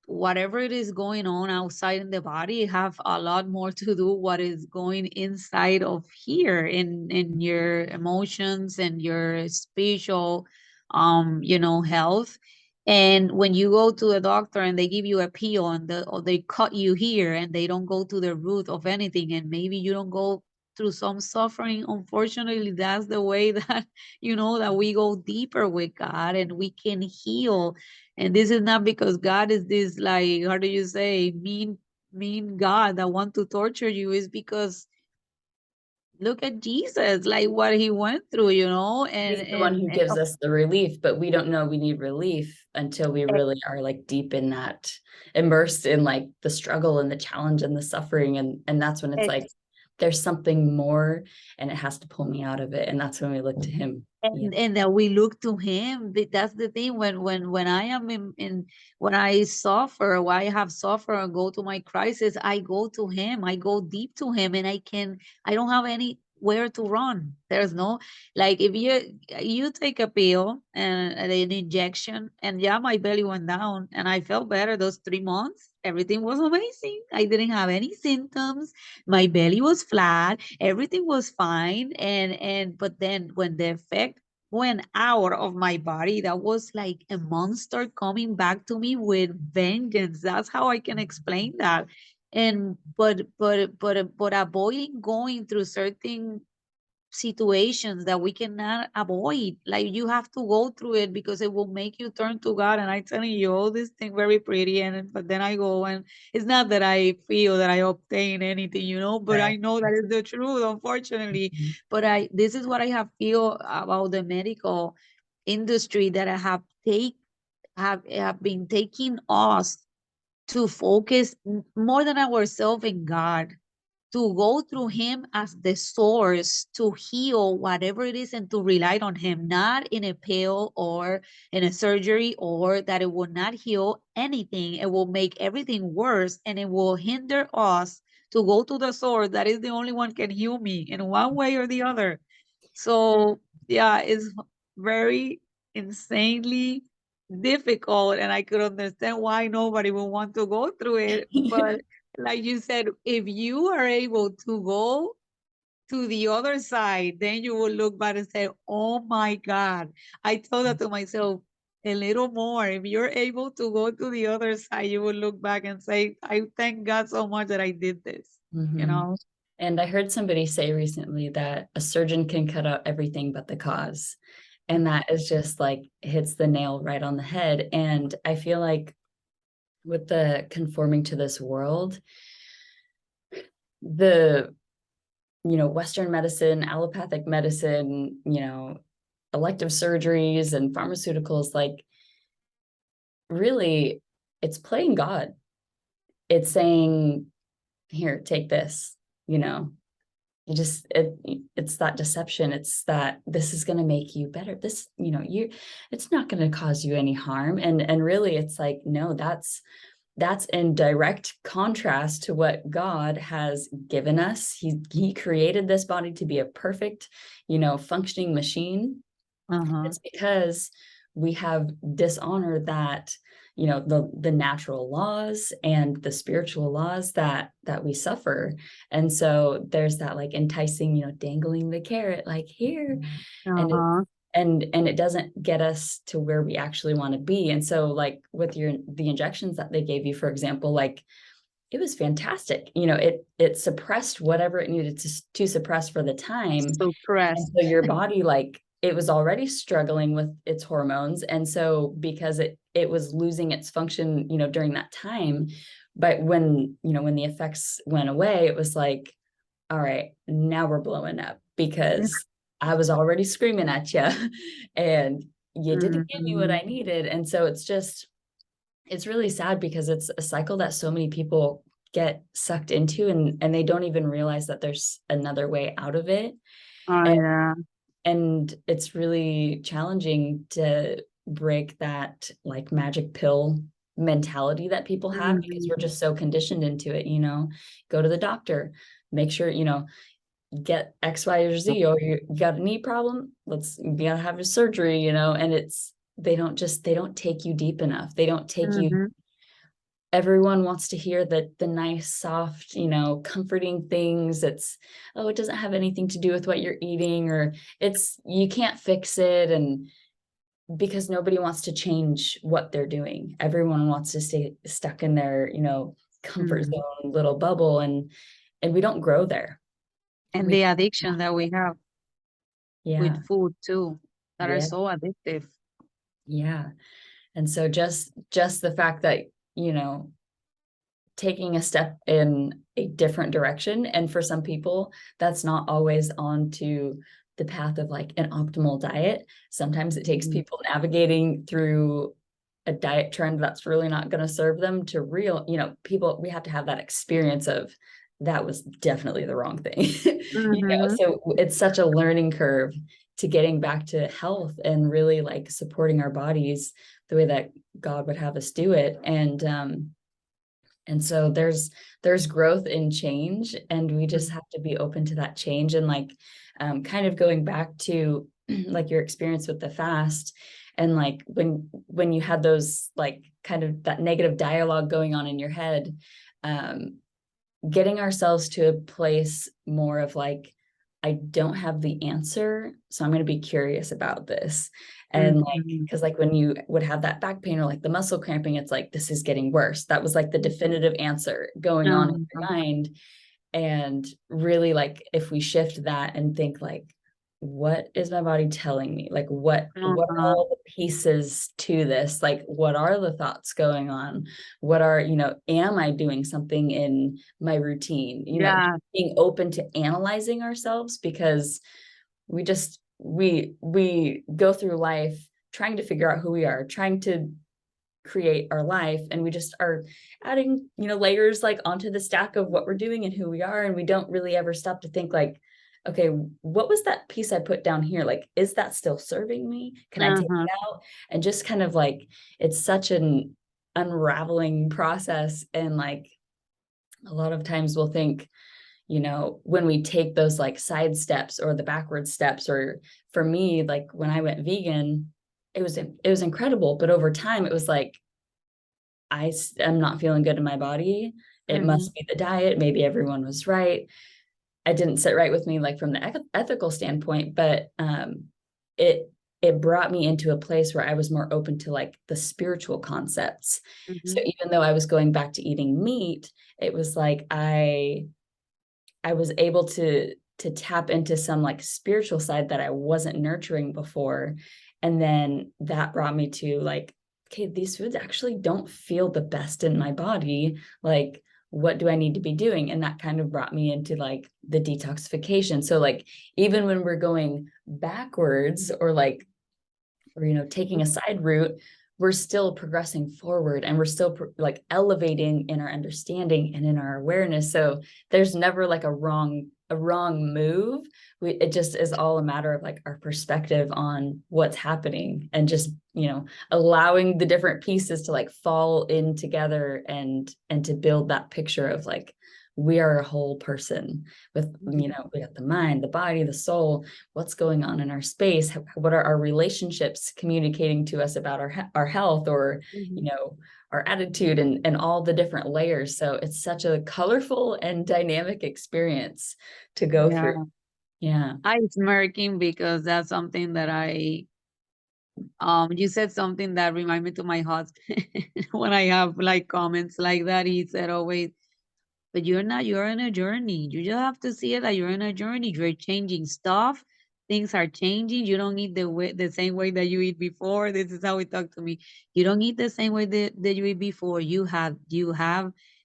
whatever it is going on outside in the body have a lot more to do what is going inside of here in your emotions and your spiritual health. And when you go to a doctor and they give you a pill or they cut you here and they don't go to the root of anything, and maybe you don't go through some suffering, unfortunately that's the way that that we go deeper with God and we can heal. And this is not because God is this, like, how do you say, mean God that want to torture you. Is because look at Jesus, like what he went through, and he's the one who gives us the relief, but we don't know we need relief until we really are like deep in that, immersed in like the struggle and the challenge and the suffering, and that's when it's like there's something more, and it has to pull me out of it, and that's when we look to him. Yeah. and that we look to him. That's the thing. When I am in when I suffer, or I have suffered and go to my crisis, I go to him. I go deep to him, and I don't have anywhere to run. There's no, like, if you take a pill and an injection, and yeah, my belly went down and I felt better those 3 months. Everything was amazing. I didn't have any symptoms. My belly was flat, everything was fine. But then when the effect went out of my body, that was like a monster coming back to me with vengeance. That's how I can explain that. And but avoiding going through certain situations that we cannot avoid. Like, you have to go through it because it will make you turn to God. And I'm telling you all this thing very pretty, but then I go, and it's not that I feel that I obtain anything, but I Right. know that is the truth, unfortunately. Mhm. But I this is what I have feel about the medical industry, that I have been taking us to focus more than ourselves in God, to go through him as the source to heal whatever it is, and to rely on him, not in a pill or in a surgery, or that it will not heal anything. It will make everything worse, and it will hinder us to go to the source that is the only one can heal me in one way or the other. So yeah, it's very insanely difficult, and I could understand why nobody would want to go through it. But like you said, if you are able to go to the other side, then you will look back and say, "Oh my God." I told that to myself a little more. If you're able to go to the other side, you will look back and say, "I thank God so much that I did this." You Mhm. know? And I heard somebody say recently that a surgeon can cut out everything but the cause. And that is just like hits the nail right on the head. And I feel like with the conforming to this world, the, Western medicine, allopathic medicine, elective surgeries and pharmaceuticals, like really, it's playing God. It's saying, here, take this, you know, you just it's that deception. It's that this is going to make you better, this, it's not going to cause you any harm. And really it's like, no, that's in direct contrast to what God has given us. He created this body to be a perfect, functioning machine. Uh-huh. It's because we have dishonored that, the natural laws and the spiritual laws that we suffer. And so there's that like enticing, dangling the carrot, like here. And it Uh-huh. and it doesn't get us to where we actually want to be. And so like with the injections that they gave you, for example, like it was fantastic. It suppressed whatever it needed to suppress for the time. And Suppressed. so your body, like, it was already struggling with its hormones. And so because it was losing its function, during that time, but when the effects went away, it was like, all right, now we're blowing up because I was already screaming at you and you didn't give me what Mhm. I needed. And so it's really sad because it's a cycle that so many people get sucked into, and they don't even realize that there's another way out of it. Oh, And yeah. and it's really challenging to break that like magic pill mentality that people have because Mhm. we're just so conditioned into it. Go to the doctor, make sure, get X, Y, or Z, or you got a knee problem, you gotta have a surgery, and they don't take you deep enough. They don't take you. Mhm. Everyone wants to hear the nice, soft, comforting things. Oh, it doesn't have anything to do with what you're eating, or you can't fix it. And because nobody wants to change what they're doing. Everyone wants to stay stuck in their, comfort Mhm. zone little bubble, and we don't grow there. And We the addiction that we have Yeah, with food too, that are yeah, so addictive. yeah. And so just the fact that, you know, taking a step in a different direction. And for some people, that's not always onto the path of like an optimal diet. Sometimes it takes Mhm. people navigating through a diet trend that's really not going to serve them to people, we have to have that experience of that was definitely the wrong thing. Mhm. So it's such a learning curve. to getting back to health and really like supporting our bodies the way that God would have us do it. And so there's growth in change, and we just have to be open to that change. And like kind of going back to like your experience with the fast, and like when you had those like kind of that negative dialogue going on in your head, getting ourselves to a place more of like, I don't have the answer, so I'm going to be curious about this. And like, Mhm. because like when you would have that back pain or like the muscle cramping, it's like, this is getting worse. That was like the definitive answer going on in your Uh-huh. mind. And really, like, if we shift that and think like, what is my body telling me? Like, what are Uh-huh. all the pieces to this? Like, what are the thoughts going on? What are, am I doing something in my routine? Yeah. Being open to analyzing ourselves, because we go through life trying to figure out who we are, trying to create our life, and we just are adding layers like onto the stack of what we're doing and who we are, and we don't really ever stop to think like, okay, what was that piece I put down here? Like, is that still serving me? Can I take Uh-huh. it out? And just kind of like, it's such an unraveling process. And like a lot of times we'll think, when we take those like side steps or the backward steps, or for me, like when I went vegan, it was incredible. But over time, it was like, I am not feeling good in my body. It Mhm. must be the diet. Maybe everyone was right. It didn't sit right with me, like from the ethical standpoint, but it it brought me into a place where I was more open to like the spiritual concepts. So Mhm. even though I was going back to eating meat, it was like I was able to tap into some like spiritual side that I wasn't nurturing before. And then that brought me to like, okay, these foods actually don't feel the best in my body. Like, what do I need to be doing? And that kind of brought me into like the detoxification. So like, even when we're going backwards, or like, or taking a side route, we're still progressing forward, and we're still like elevating in our understanding and in our awareness. So there's never like a wrong move. It just is all a matter of like our perspective on what's happening, and just allowing the different pieces to like fall in together, and to build that picture of like, we are a whole person with, we got the mind, the body, the soul. What's going on in our space? What are our relationships communicating to us about our health, or Mhm. our attitude, and all the different layers? So it's such a colorful and dynamic experience to go through. Yeah. Yeah. I smirking because that's something that you said something that reminded me to my husband when I have like comments like that. He said always, but you're not, you're in a journey. You just have to see it that you're in a journey. You're changing stuff. Things are changing. You don't eat the same way that you eat before. This is how he talked to me. You don't eat the same way that you eat before. You have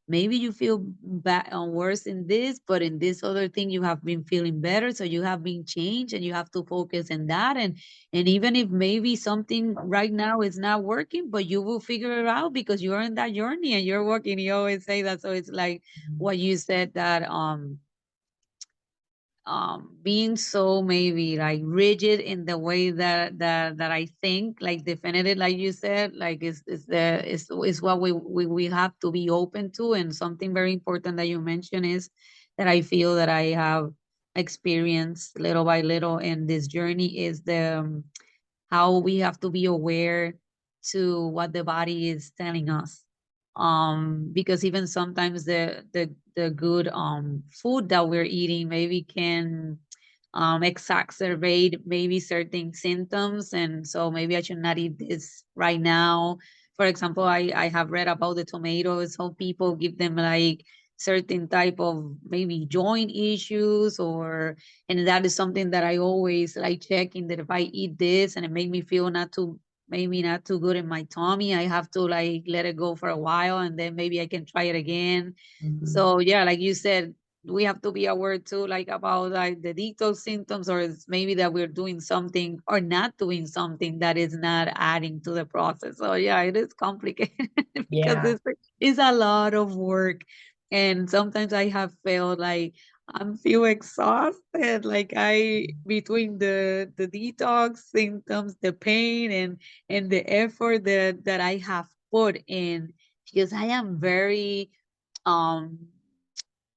maybe you feel bad and worse in this, but in this other thing you have been feeling better. So you have been changed and you have to focus on that. And even if maybe something right now is not working, but you will figure it out because you're in that journey and you're working. You always say that. So it's like what you said that being so maybe like rigid in the way that I think, like definitive, like you said, like is what we have to be open to. And something very important that you mentioned is that I feel that I have experienced little by little in this journey is the how we have to be aware to what the body is telling us, because even sometimes the good food that we're eating maybe can exacerbate maybe certain symptoms, and so maybe I should not eat this right now. For example, I have read about the tomatoes, how people give them like certain type of maybe joint issues, or and that is something that I always like checking that if I eat this and it make me feel not too maybe not too good in my tummy, I have to like let it go for a while and then maybe I can try it again. Mhm. So yeah, like you said, we have to be aware too, like about like the detox symptoms, or it's maybe that we're doing something or not doing something that is not adding to the process. So yeah, it is complicated because Yeah. it's a lot of work. And sometimes I have felt like I'm feel exhausted. Like I between the detox symptoms, the pain and the effort that I have put in, because I am very um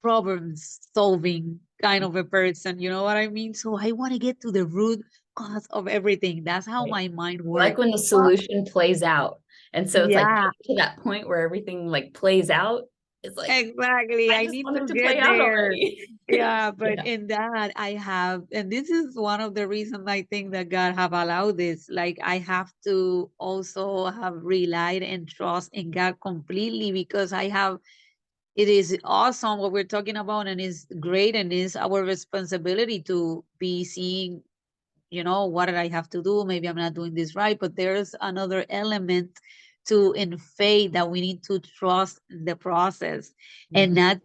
problem solving kind of a person, you know what I mean? So I want to get to the root cause of everything. That's how Right. my mind I like works. when the solution plays out. And so it's like Yeah, to that point where everything like plays out. It's like, exactly. I I just need want it to to play get out there. already. Yeah, but Yeah. in that I have, and this is one of the reasons I think that God have allowed this. Like I have to also have relied and trust in God completely, because I have, it is awesome what we're talking about, and it's great, and it's our responsibility to be seeing, what did I have to do? Maybe I'm not doing this right, but there's another element to in faith that we need to trust the process and Mhm. not,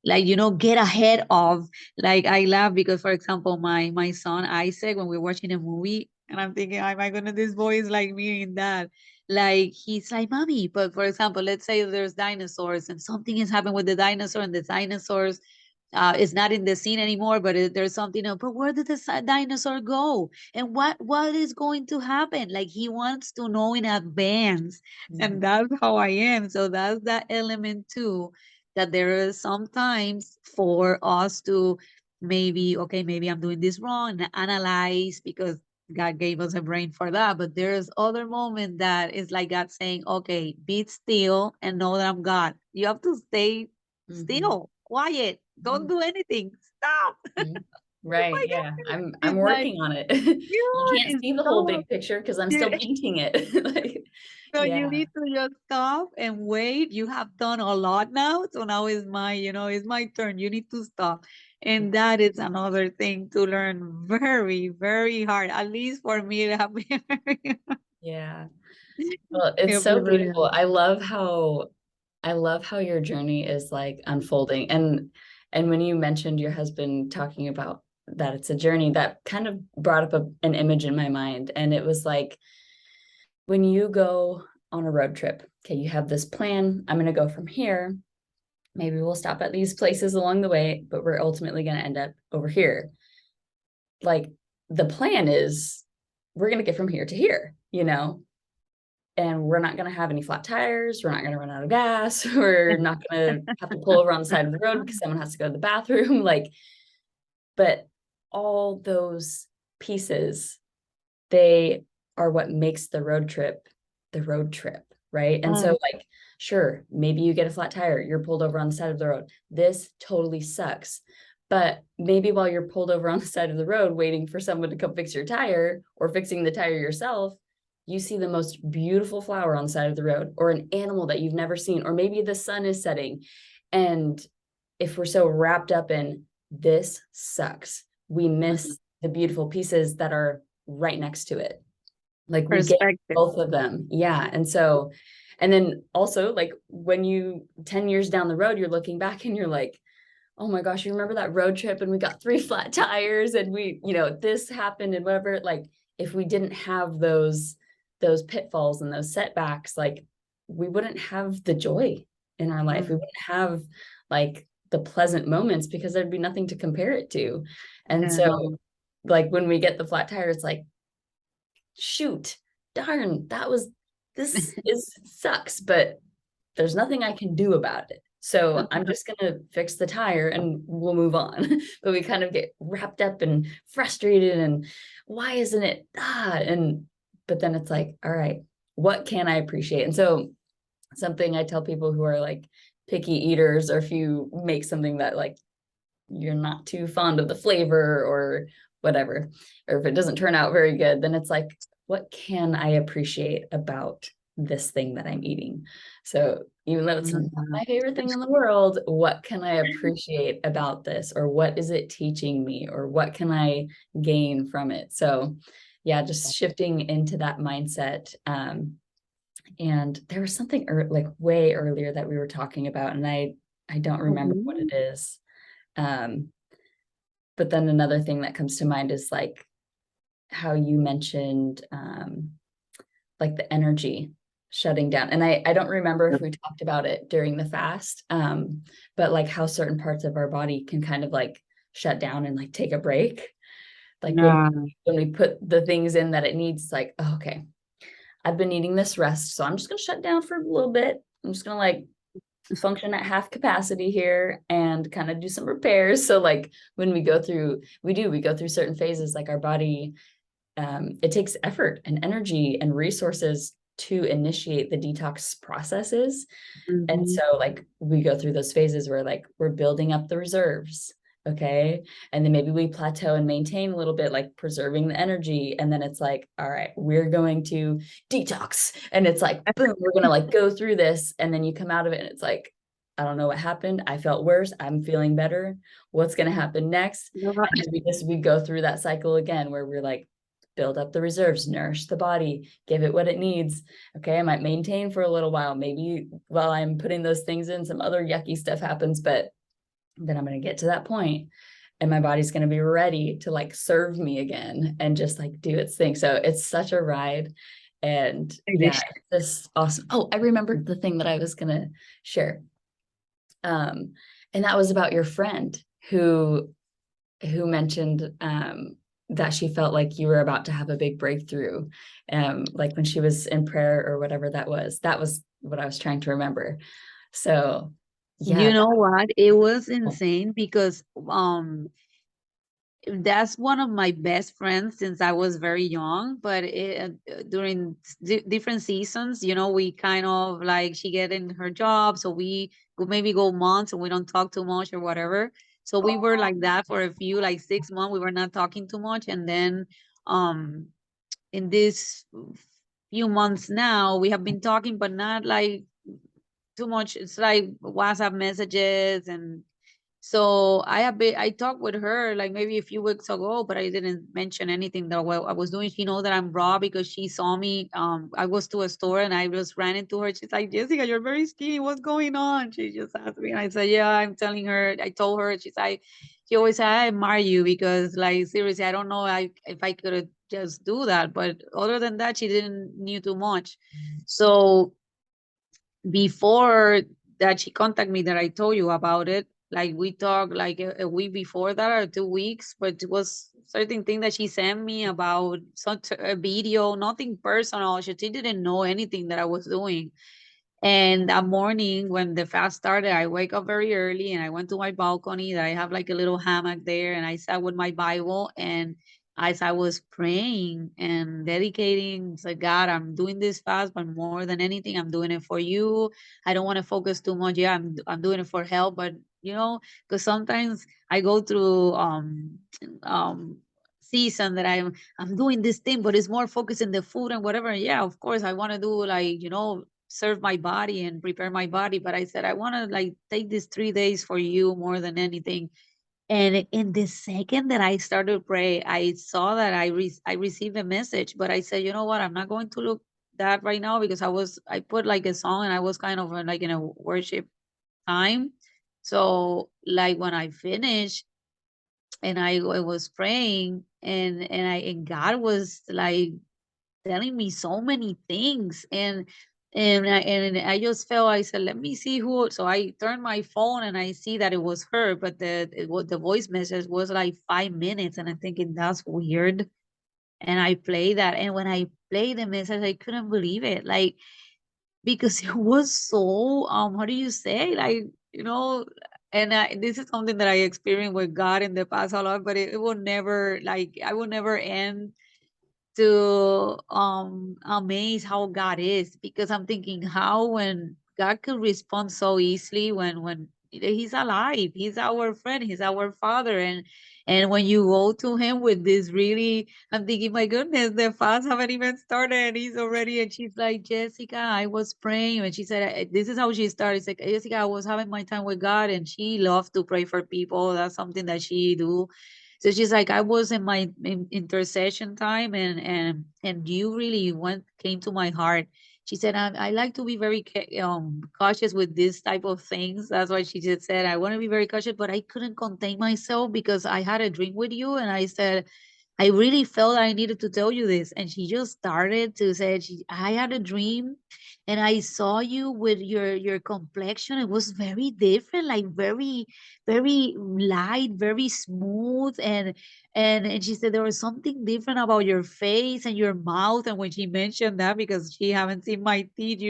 like, get ahead of. Like I laugh because, for example, my son Isaac, when we're watching a movie, and I'm thinking, oh my goodness, this boy is like me in that. Like he's like, mommy, but for example, let's say there's dinosaurs and something is happening with the dinosaur, and the dinosaurs is not in the scene anymore, but there's something else. But where did the dinosaur go? And what is going to happen? Like he wants to know in advance, and Mhm. that's how I am. So that's that element too, that there is sometimes for us to maybe, okay, maybe I'm doing this wrong, and analyze, because God gave us a brain for that. But there's other moment that is like God saying, okay, be still and know that I'm God. You have to stay Mhm. still, quiet, don't Mhm. do anything, stop. Mhm. Oh Right. my Yeah. God. I'm It's like, working on it. You yeah, can't it's see the whole stop. big picture because I'm Yeah. still painting it. Like, So you yeah. need to just stop and wait. You have done a lot now. So now is it's my turn. You need to stop. And that is another thing to learn, very, very hard. At least for me, it have been very, Yeah. Well, it's it'll be so very beautiful. hard. I love how your journey is like unfolding. And when you mentioned your husband talking about that it's a journey, that kind of brought up an image in my mind. And it was like when you go on a road trip, okay, you have this plan. I'm going to go from here. Maybe we'll stop at these places along the way, but we're ultimately going to end up over here. Like the plan is we're going to get from here to here, and we're not going to have any flat tires. We're not going to run out of gas. We're not going to have to pull over on the side of the road because someone has to go to the bathroom. Like, but all those pieces, they are what makes the road trip, right? And Mm, so, like, sure, maybe you get a flat tire, you're pulled over on the side of the road. This totally sucks. But maybe while you're pulled over on the side of the road waiting for someone to come fix your tire or fixing the tire yourself, you see the most beautiful flower on the side of the road or an animal that you've never seen, or maybe the sun is setting. And if we're so wrapped up in this sucks, we mhm. miss the beautiful pieces that are right next to it. Like we get Perspective. both of them. Yeah. And so, and then also like when you 10 years down the road, you're looking back and you're like, oh my gosh, you remember that road trip and we got 3 flat tires and we, this happened and whatever. Like if we didn't have those pitfalls and those setbacks, like we wouldn't have the joy in our life. We Mm, wouldn't have like the pleasant moments because there'd be nothing to compare it to. And yeah. so like when we get the flat tire, it's like, shoot, darn, this is sucks, but there's nothing I can do about it. So I'm just going to fix the tire and we'll move on. But we kind of get wrapped up and frustrated and why isn't it? But then it's like, all right, what can I appreciate? And so something I tell people who are like picky eaters, or if you make something that like you're not too fond of the flavor or whatever, or if it doesn't turn out very good, then it's like, what can I appreciate about this thing that I'm eating? So even though it's not Mhm. my favorite thing in the world, what can I appreciate about this? Or what is it teaching me? Or what can I gain from it? So yeah, just shifting into that mindset. And there was something like way earlier that we were talking about, and I don't remember what Mhm. it is. Um, but then another thing that comes to mind is like how you mentioned like the energy shutting down. And I don't remember if we talked about it during the fast, but like how certain parts of our body can kind of like shut down and like take a break. Like Yeah. when we put the things in that it needs, like, oh, okay, I've been needing this rest, so I'm just gonna shut down for a little bit. I'm just gonna like function at half capacity here and kind of do some repairs. So like when we go through, we go through certain phases, like our body, it takes effort and energy and resources to initiate the detox processes. And Mhm. so like we go through those phases where like we're building up the reserves. Okay. And then maybe we plateau and maintain a little bit, like preserving the energy. And then it's like, all right, we're going to detox. And it's like, boom, we're going to like go through this. And then you come out of it and it's like, I don't know what happened. I felt worse. I'm feeling better. What's going to happen next? And then we go through that cycle again where we're like, build up the reserves, nourish the body, give it what it needs. Okay, I might maintain for a little while. Maybe while I'm putting those things in, some other yucky stuff happens, but then I'm going to get to that point and my body's going to be ready to like serve me again and just like do its thing. So it's such a ride. And It yeah, is. it's this awesome. Oh, I remembered the thing that I was going to share. Um, and that was about your friend who mentioned that she felt like you were about to have a big breakthrough, like when she was in prayer or whatever that was. That was what I was trying to remember. So, yeah. You know what? It was Oh, insane because that's one of my best friends since I was very young. But during different seasons, we kind of like she get in her job, so we could maybe go months and we don't talk too much or whatever. So we were like that for a few, like 6 months. We were not talking too much, and then um in this few months now we have been talking, but not like too much. It's like WhatsApp messages. And so I talked with her like maybe a few weeks ago, but I didn't mention anything that what I was doing. She know that I'm raw because she saw me. I was to a store and I just ran into her. She's like, Jessica, you're very skinny. What's going on? She just asked me. And I said, yeah, I'm telling her. I told her. She's like, she always said, I admire you because like seriously, I don't know if I could just do that. But other than that, she didn't knew too much. So before that she contacted me that I told you about it, like we talked like a week before that or 2 weeks, but it was certain thing that she sent me about such a video, nothing personal. She didn't know anything that I was doing. And that morning when the fast started, I wake up very early and I went to my balcony that I have like a little hammock there, and I sat with my Bible. And as I was praying and dedicating to God, I'm doing this fast, but more than anything, I'm doing it for you. I don't want to focus too much. Yeah, I'm doing it for help, but because sometimes I go through um season that I'm doing this thing, but it's more focused in the food and whatever. Yeah, of course I want to do like serve my body and prepare my body. But I said, I want to like take these 3 days for you more than anything. And in the second that I started to pray, I saw that I received a message, but I said, you know what? I'm not going to look that right now because I put like a song and I was kind of like in a worship time. So like when I finished and I was praying and God was like telling me so many things. And I just felt, I said, let me see who. So I turned my phone and I see that it was her, but the voice message was like 5 minutes, and I'm thinking that's weird. And I played that, and when I played the message, I couldn't believe it, like because it was so how do you say, like you know. And this is something that I experienced with God in the past a lot, but it will never, like I will never end to amaze how God is, because I'm thinking how when God could respond so easily when he's alive, he's our friend, he's our father. And when you go to him with this, really, I'm thinking, my goodness, the fast haven't even started and he's already. And she's like, Jessica, I was praying. And she said, this is how she started. It's like, Jessica, I was having my time with God, and she loved to pray for people. That's something that she do. So she's like, I was in my intercession time, and you really came to my heart. She said, I like to be very cautious with this type of things. That's why she just said, I want to be very cautious, but I couldn't contain myself because I had a drink with you. And I said, I really felt I needed to tell you this. And she just started to say, I had a dream and I saw you with your complexion. It was very different, like very, very light, very smooth. And she said there was something different about your face and your mouth. And when she mentioned that, because she haven't seen my teeth,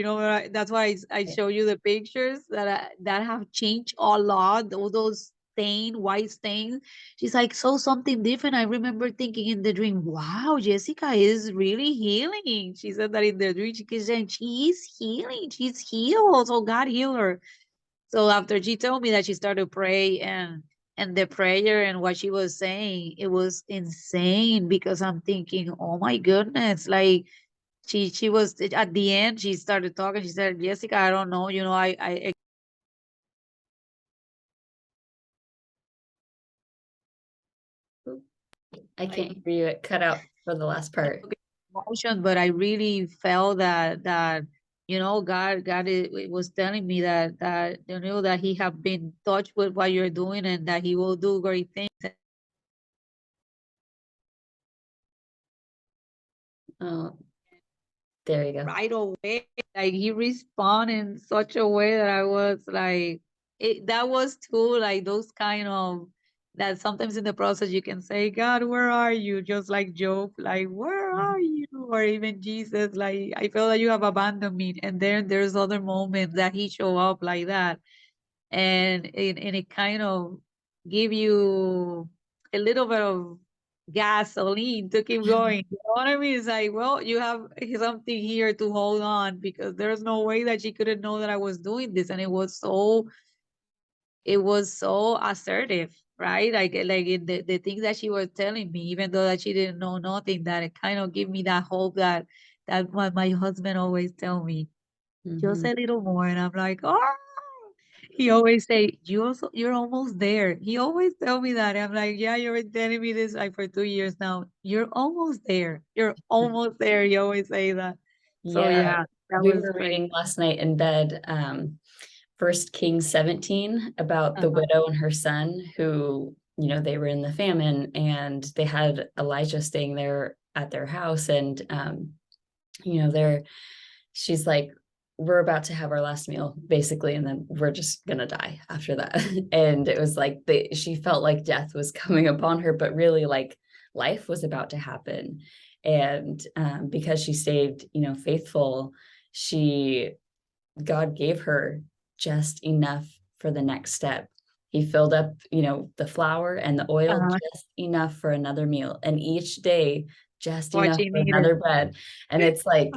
that's why I show you the pictures that have changed a lot. All those white stains. She's like, so something different. I remember thinking in the dream, wow, Jessica is really healing. She said that in the dream. She said she is healing. She's healed. So God healed her. So after she told me that she started to pray and the prayer and what she was saying, it was insane because I'm thinking, oh my goodness, like she was at the end, she started talking. She said, Jessica, I don't know, I I can't hear you. It cut out for the last part. emotion, but I really felt that God was telling me that that He have been touched with what you're doing and that He will do great things. Oh, there you go. Right away, like He responded in such a way that I was like, that was too like those kind of that sometimes in the process you can say, God, where are you? Just like Job, like, where are you? Or even Jesus, like, I feel that you have abandoned me. And then there's other moments that He show up like that. And it kind of give you a little bit of gasoline to keep going. You know what I mean? It's like, well, you have something here to hold on because there's no way that she couldn't know that I was doing this. And it was so assertive, right? Like the things that she was telling me, even though that she didn't know nothing, that it kind of give me that hope that what my husband always tell me, just Mhm. a little more. And I'm like, oh, he always say, you're almost there. He always tell me that. I'm like, yeah, you've been telling me this like for 2 years now. You're almost there. You're almost there. He always say that. So Yeah, yeah, that we was were great. reading last night in bed, 1 Kings 17 about the Uh-huh. widow and her son who, they were in the famine and they had Elijah staying there at their house. And, they're she's like, we're about to have our last meal basically, and then we're just gonna die after that. And it was like she felt like death was coming upon her, but really like life was about to happen. And because she stayed faithful, she God gave her just enough for the next step. He filled up, the flour and the oil Uh-huh. just enough for another meal, and each day just What enough she for needed. another bread. And it's like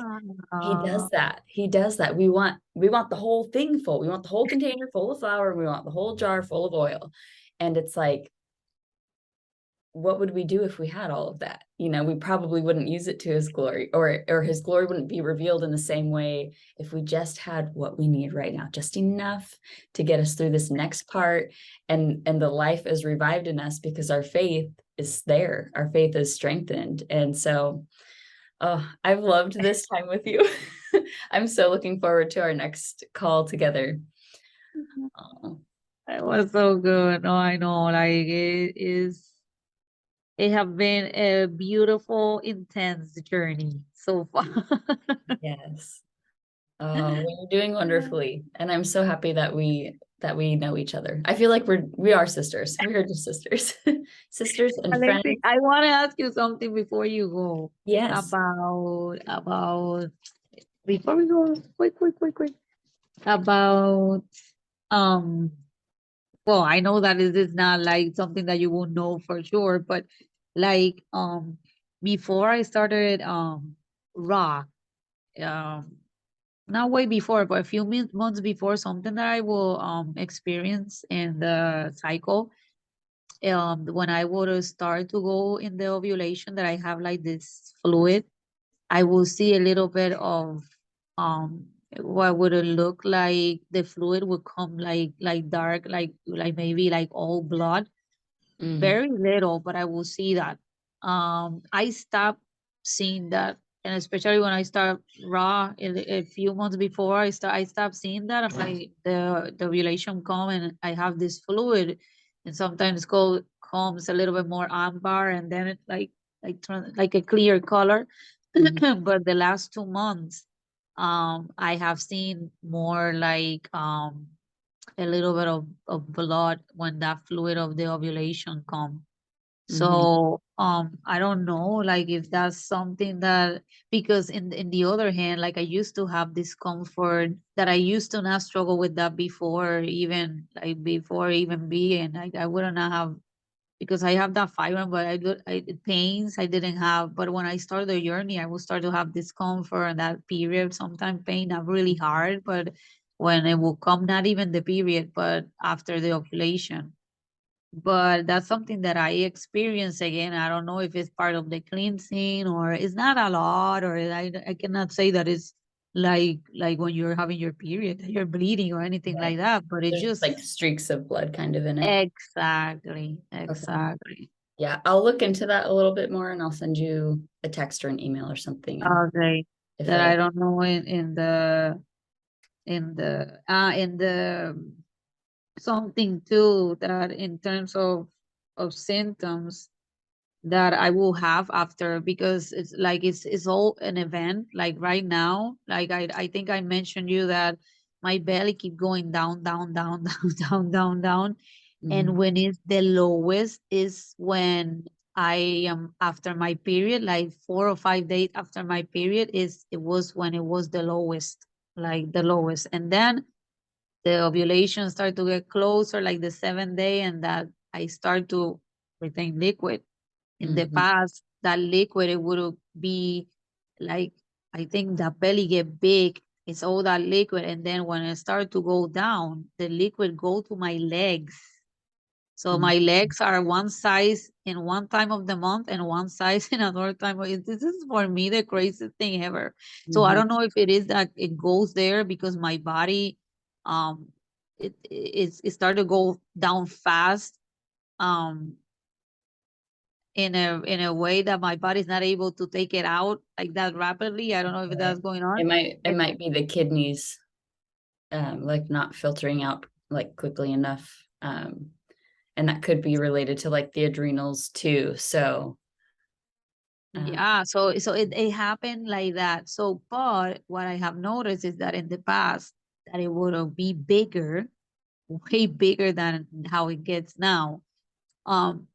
he Uh, does that. He does that. We want the whole thing full. We want the whole container full of flour. We want the whole jar full of oil. And it's like, what would we do if we had all of that? We probably wouldn't use it to his glory, or his glory wouldn't be revealed in the same way if we just had what we need right now, just enough to get us through this next part. And the life is revived in us because our faith is there. Our faith is strengthened. And so, oh, I've loved this time with you. I'm so looking forward to our next call together. Oh, it was so good. No, I know. Like it have been a beautiful, intense journey so far. yes. Oh, well, you're doing wonderfully, and I'm so happy that we know each other. I feel like we are sisters. We are just sisters, sisters and friends. Alexi, I want to ask you something before you go Yes. about before we go, quick, about um. Well, I know that it is not like something that you will know for sure, but like before I started raw, um not way before, but a few months before, something that I will experience in the cycle, when I would start to go in the ovulation, that I have like this fluid, I will see a little bit of um what would it look like, the fluid would come like dark, like maybe like all blood, Mm, very little, but I will see that. I stopped seeing that, and especially when I start raw a few months before I stopped seeing that. I'm like the ovulation come and I have this fluid, and sometimes comes a little bit more amber, and then it like like a clear color. Mhm. But the last 2 months, I have seen more like a little bit of blood when that fluid of the ovulation come. Mhm. So I don't know like if that's something that, because in the other hand, like I used to have discomfort that I used to not struggle with that before even being like I wouldn't have, because I have that fibrin, but it pains I didn't have. But when I started the journey, I will start to have discomfort and that period, sometimes pain, not really hard, but when it will come, not even the period, but after the ovulation. But that's something that I experience again. I don't know if it's part of the cleansing or it's not a lot, or I cannot say that it's like when you're having your period, that you're bleeding or anything Right. like that. But it There's just just like streaks of blood kind of in it. exactly, Okay. exactly. Yeah, I'll look into that a little bit more and I'll send you a text or an email or something. And Okay. if That I I, don't know in the something too that in terms of symptoms that I will have after, because it's like it's all an event. Like right now, like I think I mentioned you that my belly keep going down, down, down, down, down, down, down. And Mhm. when it's the lowest is when I am after my period, like 4 or 5 days after my period it was when it was the lowest, like the lowest. And then the ovulation start to get closer, like the 7th day, and that I start to retain liquid. In the Mhm. past, that liquid it would be like, I think the belly get big. It's all that liquid, and then when it start to go down, the liquid go to my legs. So Mhm. my legs are one size in one time of the month and one size in another time. This is for me the craziest thing ever. So I Mhm. don't know if it is that it goes there because my body, um, it started to go down fast, um, in a way that my body's not able to take it out like that rapidly. I don't know if Right. that's going It on. might it It, might be the kidneys like not filtering out like quickly enough. And that could be related to like the adrenals too. So uh, yeah, so it happened like that. So, but what I have noticed is that in the past that it would be bigger, way bigger than how it gets now. Um,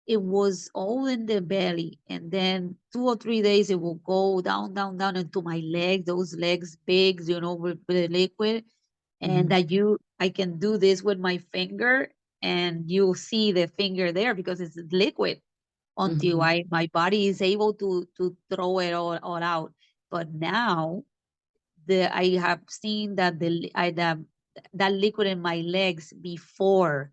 it was all in the belly, and then 2 or 3 days it will go down, down, down into my legs. Those legs big, with the liquid, and mhm. that I can do this with my finger, and you see the finger there because it's liquid until Mhm. my body is able to throw it all out. But now I have seen that that liquid in my legs before,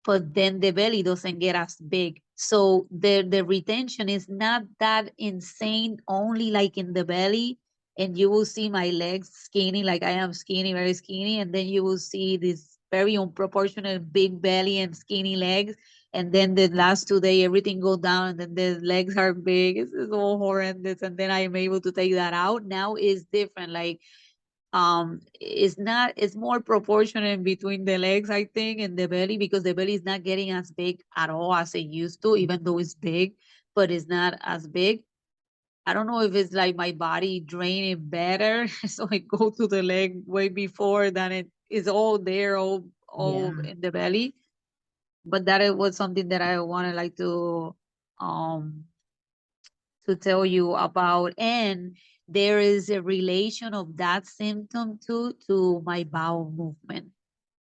but then the belly doesn't get as big. So the retention is not that insane, only like in the belly. And you will see my legs skinny, like I am skinny, very skinny. And then you will see this very unproportionate big belly and skinny legs. And then the last 2 days, everything goes down, and then the legs are big. It's all horrendous. And then I am able to take that out. Now it's different. Like it's not, it's more proportionate between the legs, I think, and the belly, because the belly is not getting as big at all as it used to, even though it's big, but it's not as big. I don't know if it's like my body draining better so it go to the leg way before than it is all there, all Yeah. in the belly. But that it was something that I wanted like um to tell you about. And there is a relation of that symptom to my bowel movement.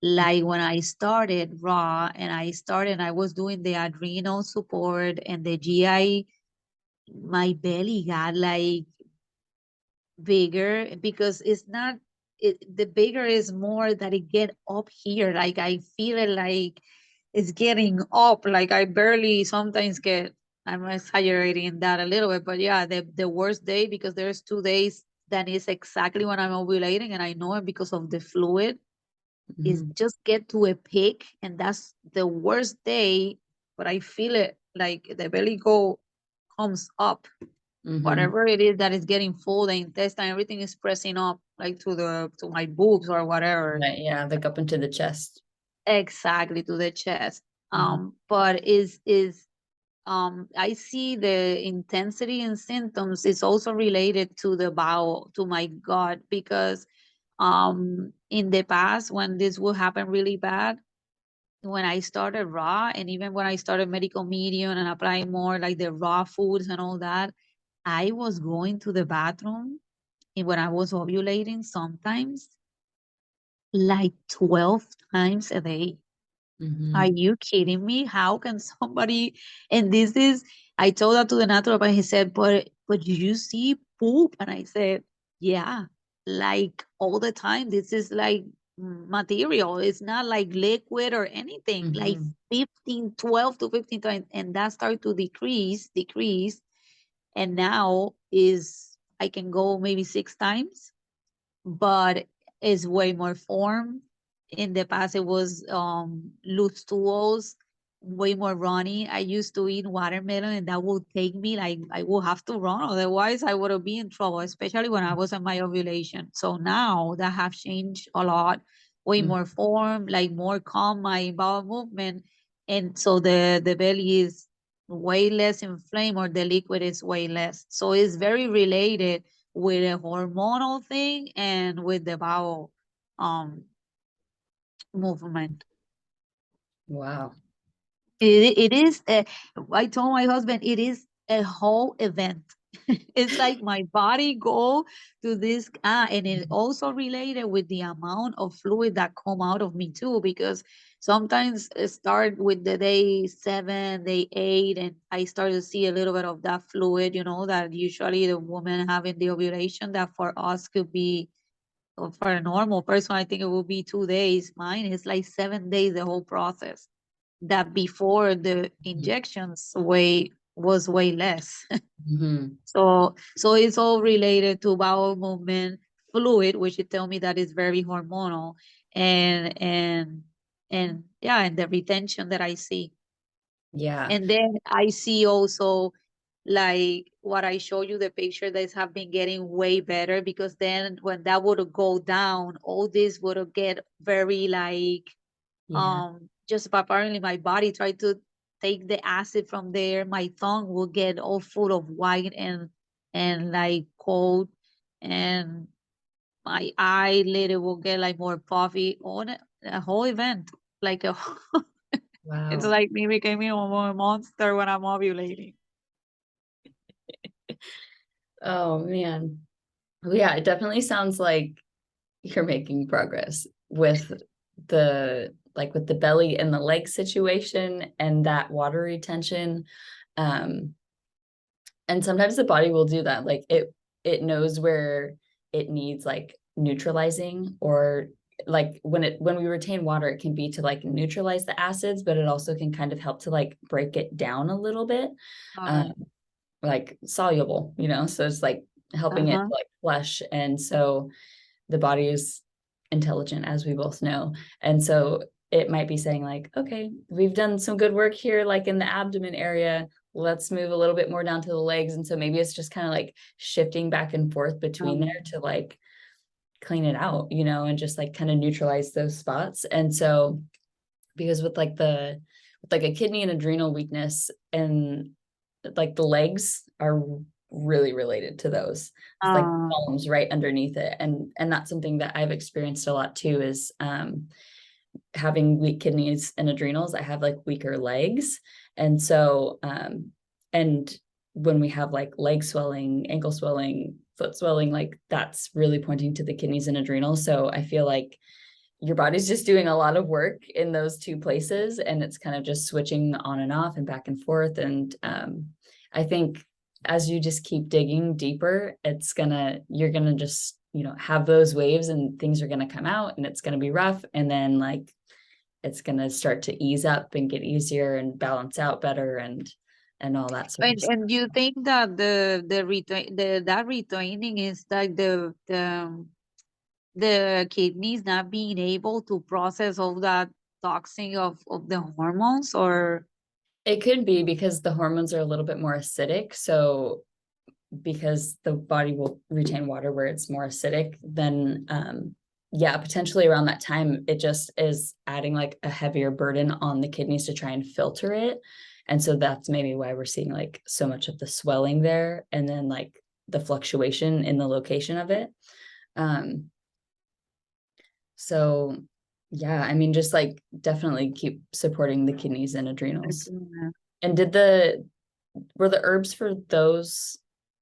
Like when I started raw and I was doing the adrenal support and the GI, my belly got like bigger, because it's not the bigger is more that it get up here. Like I feel it like it's getting up. Like I barely sometimes get, I'm exaggerating that a little bit, but yeah, the worst day, because there's 2 days that is exactly when I'm ovulating, and I know it because of the fluid, is Mhm. just get to a peak, and that's the worst day. But I feel it like the belly go comes up, Mhm. whatever it is that is getting full, the intestine, everything is pressing up like to my boobs or whatever. Right, yeah, like up into the chest. Exactly, to the chest. Mhm. But is I see the intensity and symptoms is also related to the bowel, to my gut, because in the past when this would happen really bad, when I started raw, and even when I started medical medium and applying more like the raw foods and all that, I was going to the bathroom, and when I was ovulating sometimes like 12 times a day. Are Mhm. you kidding me? How can somebody, and this is, I told that to the naturopath, he said, but you see poop? And I said, yeah, like all the time. This is like material. It's not like liquid or anything, like Mhm. 15, 12 to 15 times. And that started to decrease. And now is, I can go maybe 6 times, but it's way more form. In the past, it was loose tools, way more runny. I used to eat watermelon, and that would take me like I would have to run, otherwise I would have been in trouble, especially when I was in my ovulation. So now that have changed a lot, way Mhm. more form, like more calm, my bowel movement, and so the belly is way less inflamed, or the liquid is way less. So it's very related with a hormonal thing and with the bowel um movement. Wow. It is I told my husband it is a whole event. It's like my body go to this, and it also related with the amount of fluid that come out of me too, because sometimes it start with the day 7, day 8, and I start to see a little bit of that fluid, that usually the woman having the ovulation, that for us could be, for a normal person, I think it will be 2 days. Mine is like 7 days, the whole process. That before the injections was way less. Mhm. So it's all related to bowel movement, fluid, which you tell me that is very hormonal, and yeah, and the retention that I see. Yeah. And then I see also, like what I show you, the picture that have been getting way better, because then when that would go down, all this would get very like Yeah. just apparently my body tried to take the acid from there. My tongue will get all full of white and like cold, and my eyelid will get like more puffy on it. A whole event, like a it's Wow. like me becoming a monster when I'm ovulating. Oh man. Well, yeah, it definitely sounds like you're making progress with with the belly and the leg situation and that water retention. Um, and sometimes the body will do that. Like it knows where it needs like neutralizing, or like when we retain water, it can be to like neutralize the acids, but it also can kind of help to like break it down a little bit. Um, Uh, like soluble, so it's like helping it uh-huh. to like flush. And so the body is intelligent, as we both know. And so it might be saying like, okay, we've done some good work here, like in the abdomen area. Let's move a little bit more down to the legs. And so maybe it's just kind of like shifting back and forth between there Um, to like clean it out, and just like kind of neutralize those spots. And so because with like a kidney and adrenal weakness, and like the legs are really related to those. It's like uh, bones right underneath it. And that's something that I've experienced a lot too, is having weak kidneys and adrenals. I have like weaker legs. And so and when we have like leg swelling, ankle swelling, foot swelling, like that's really pointing to the kidneys and adrenals. So I feel like your body's just doing a lot of work in those two places, and it's kind of just switching on and off and back and forth. And I think as you just keep digging deeper, you're gonna just have those waves, and things are gonna come out, and it's gonna be rough, and then like it's gonna start to ease up and get easier and balance out better, and all that sort of stuff. and you think that that retraining is like the kidneys not being able to process all that toxin of the hormones, or It could be because the hormones are a little bit more acidic. So because the body will retain water where it's more acidic, then yeah, potentially around that time, it just is adding like a heavier burden on the kidneys to try and filter it. And so that's maybe why we're seeing like so much of the swelling there, and then like the fluctuation in the location of it. So yeah, I mean, just like definitely keep supporting the kidneys and adrenals. And were the herbs for those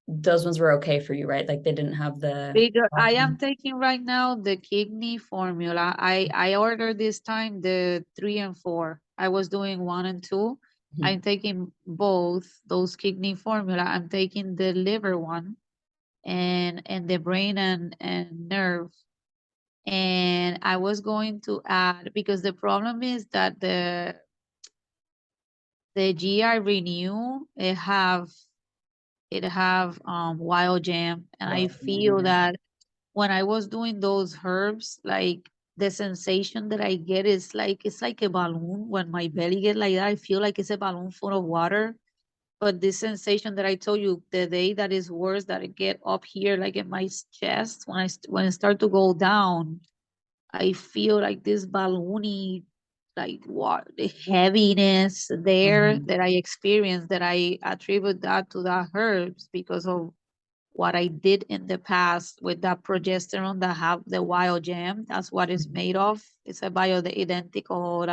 ones were okay for you, right? Like they didn't have the Because I am taking right now the kidney formula. I ordered this time the 3 and 4. I was doing 1 and 2. I'm taking both those kidney formula. I'm taking the liver one and the brain and nerve. And I was going to add, because the problem is that the GI Renew, it have wild jam, and I feel that when I was doing those herbs, like the sensation that I get is like it's like a balloon. When my belly get like that, I feel like it's a balloon full of water. But this sensation that I told you, the day that is worse, that I get up here, like in my chest, when it start to go down, I feel like this balloony, like what the heaviness there that I experienced, that I attribute that to the herbs because of what I did in the past with that progesterone that have the wild gem. That's what it's made of. It's a identical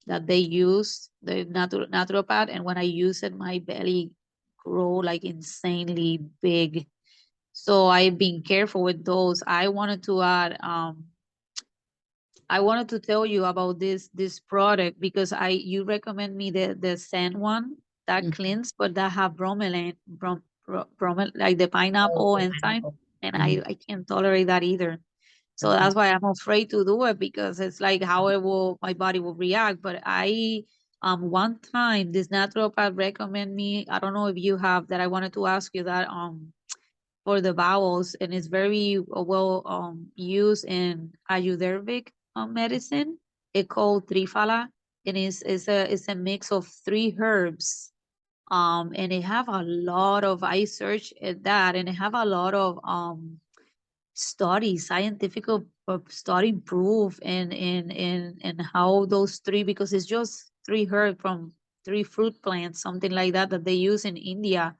that they use, the naturopath. And when I use it, my belly grow like insanely big. So I've been careful with those. I wanted to tell you about this product because you recommend me the sand one that cleans, but that have bromelain, like the pineapple enzyme, and I can't tolerate that either. So that's why I'm afraid to do it, because it's like how my body will react. But one time this naturopath recommend me, I don't know if you have that, I wanted to ask you that for the bowels, and it's very well used in Ayurvedic medicine. It called Trifala, and it's a mix of 3 herbs. And it have a lot of, I searched at that, and it have a lot of scientific study proof and how those 3, because it's just 3 herbs from 3 fruit plants, something like that they use in India.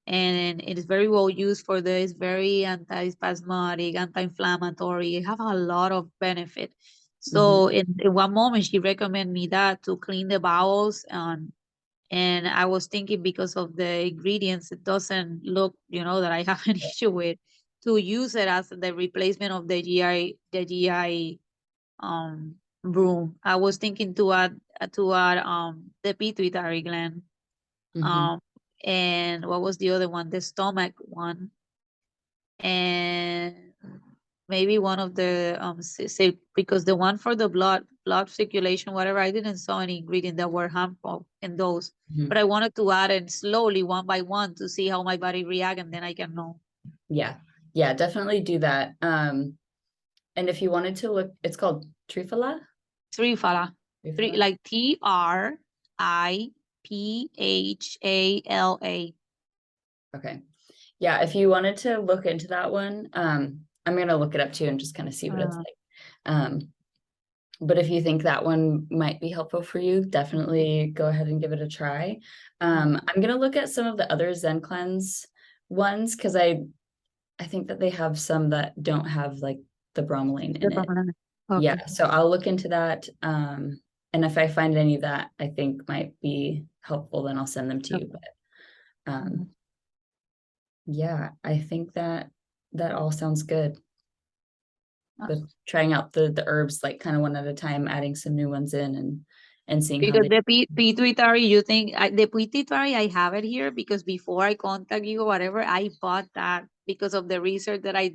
And it is very well used for this, very anti-spasmodic, anti-inflammatory. It have a lot of benefit. So in one moment she recommended me that to clean the bowels, and I was thinking, because of the ingredients, it doesn't look, that I have an issue with, to use it as the replacement of the GI broom. I was thinking to add the pituitary gland. Um and what was the other one? The stomach one. And maybe one of the say, because the one for the blood circulation, whatever, I didn't saw any ingredient that were harmful in those. But I wanted to add it slowly, one by one, to see how my body react, and then I can know. Yeah, definitely do that. And if you wanted to look, it's called Trifala. Trifala. Like Triphala. Okay. Yeah, if you wanted to look into that one, I'm gonna look it up too and just kind of see what it's like. But if you think that one might be helpful for you, definitely go ahead and give it a try. I'm gonna look at some of the other Zen Cleanse ones, because I think that they have some that don't have like the bromelain in it. Okay. Yeah, so I'll look into that. And if I find any that I think might be helpful, then I'll send them to you. But yeah, I think that all sounds good. With trying out the herbs, like kind of one at a time, adding some new ones in and seeing how Because they. the pituitary, you think the pituitary, I have it here because before I contact you or whatever, I bought that because of the research that I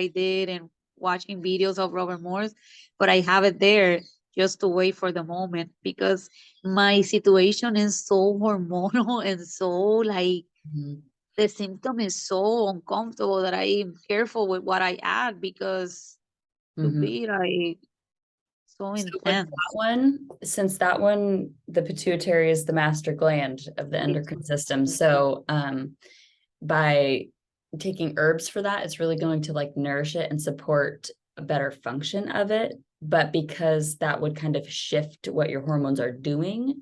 did and watching videos of Robert Morris. But I have it there just to wait for the moment, because my situation is so hormonal and so like the symptom is so uncomfortable that I am careful with what I add, because to be like so So with that intense. one, since that one, the pituitary is the master gland of the endocrine system. So by taking herbs for that, it's really going to like nourish it and support a better function of it. But because that would kind of shift what your hormones are doing,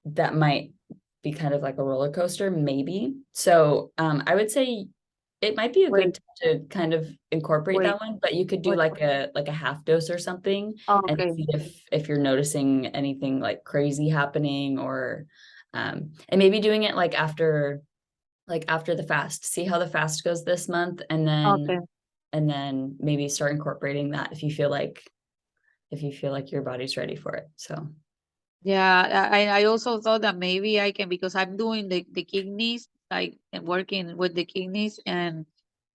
that might be kind of like a roller coaster, maybe. So I would say it might be a Wait, good time to kind of incorporate wait, that one, but you could do wait. like a half dose or something and Okay, see if you're noticing anything like crazy happening, or and maybe doing it like after the fast. See how the fast goes this month, okay. and then maybe start incorporating that if you feel like your body's ready for it. So Yeah, I also thought that maybe I can, because I'm doing the kidneys, like and working with the kidneys, and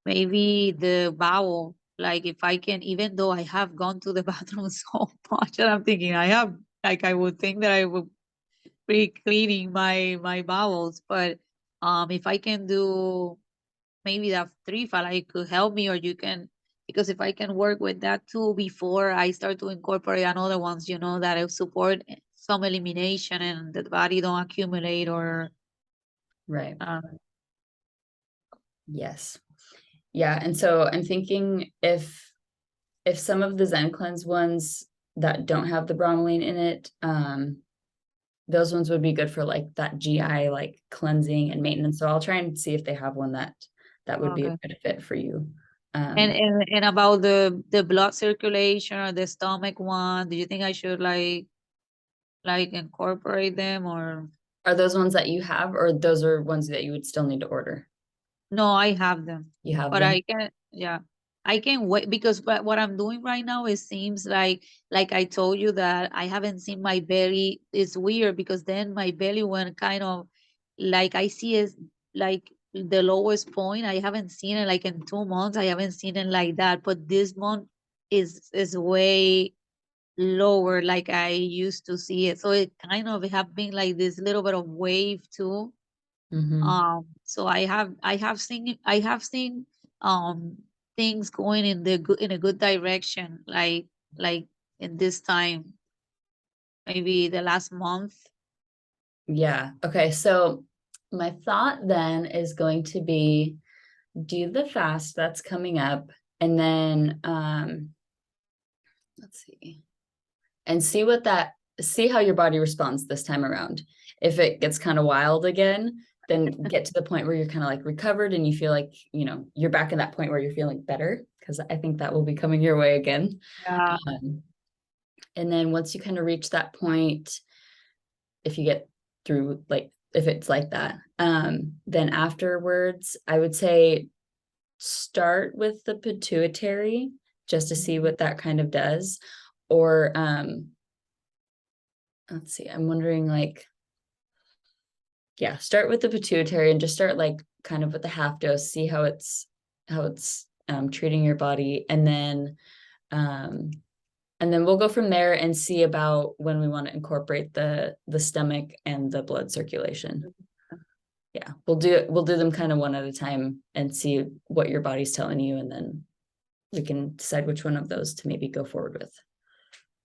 maybe the bowel. Like if I can, even though I have gone to the bathroom so much, and I'm thinking I have, like I would think that I would be cleaning my bowels, but if I can do maybe that three file, like could help me, or you can, because if I can work with that too before I start to incorporate another ones, that I support some elimination and the body don't accumulate or right. um, Yes. Yeah. And so I'm thinking if some of the Zen cleanse ones that don't have the bromelain in it, those ones would be good for like that GI like cleansing and maintenance. So I'll try and see if they have one that would be a okay. good fit for you. And, Um, and and about the blood circulation or the stomach one, do you think I should like incorporate them, or are those ones that you have, or those are ones that you would still need to order? no, I have them, You have but them? I can, yeah, I can wait, because what I'm doing right now, it seems like I told you that I haven't seen my belly. It's weird because then my belly went kind of like I see is like the lowest point. I haven't seen it like in 2 months. I haven't seen it like that, but this month is way lower like I used to see it. So it kind of have been like this little bit of wave too. Mm-hmm. So I have seen things going in a good direction, like in this time, maybe the last month. Yeah. Okay. So my thought then is going to be do the fast that's coming up, and then let's see. And see how your body responds this time around. If it gets kind of wild again, then get to the point where you're kind of like recovered and you feel like, you're back in that point where you're feeling better, because I think that will be coming your way again. Yeah. Um, and then once you kind of reach that point, if you get through, like, if it's like that, then afterwards, I would say start with the pituitary just to see what that kind of does. Or let's see, I'm wondering, like, yeah, start with the pituitary and just start like kind of with the half dose, see how it's treating your body, um and then we'll go from there and see about when we want to incorporate the stomach and the blood circulation. Yeah, we'll do them kind of one at a time and see what your body's telling you, and then we can decide which one of those to maybe go forward with.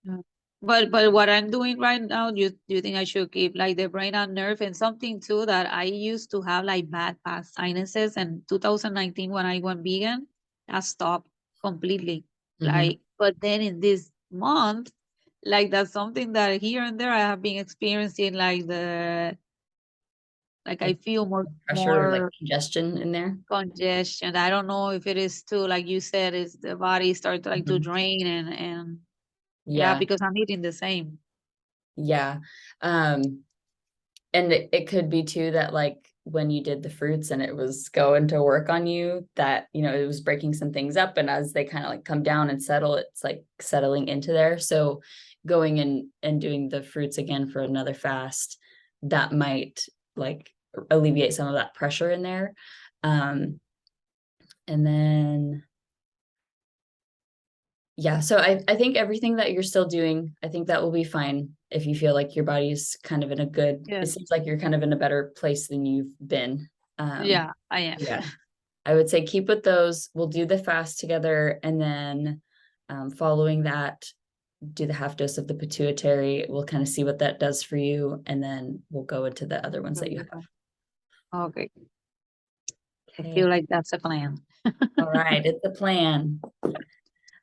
Yeah. But what I'm doing right now, do you think I should keep like the brain and nerve, and something too that I used to have like bad past sinuses, and 2019 when I went vegan, I stopped completely. Mm-hmm. But then in this month, like that's something that here and there I have been experiencing like I Like feel more pressure or like more congestion in there. congestion. I don't know if it is too, like you said, is the body start to like to Mhm. drain, and yeah, Yeah, because I'm eating the same. yeah. Um, and it could be too that, like, when you did the fruits and it was going to work on you, that it was breaking some things up, and as they kind of like come down and settle, it's like settling into there. So going in and doing the fruits again for another fast, that might like alleviate some of that pressure in there. And then yeah, so I think everything that you're still doing, I think that will be fine if you feel like your body's kind of in a good, Yeah. it seems like you're kind of in a better place than you've been. Yeah, I am. Yeah, I would say keep with those. We'll do the fast together, and then following that, do the half dose of the pituitary. We'll kind of see what that does for you, and then we'll go into the other ones that you have. Okay. I Okay. feel like that's a plan. All right, it's a plan.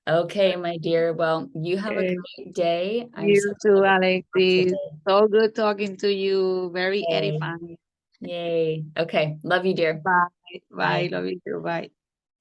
Okay, my dear. Well, you have a Okay. great day. I'm so You too, glad we talked Alexis. today. So good talking to you. Very Yay. edifying. Yay. Okay. Love you, dear. Bye. Bye. Bye. Love you too. Bye.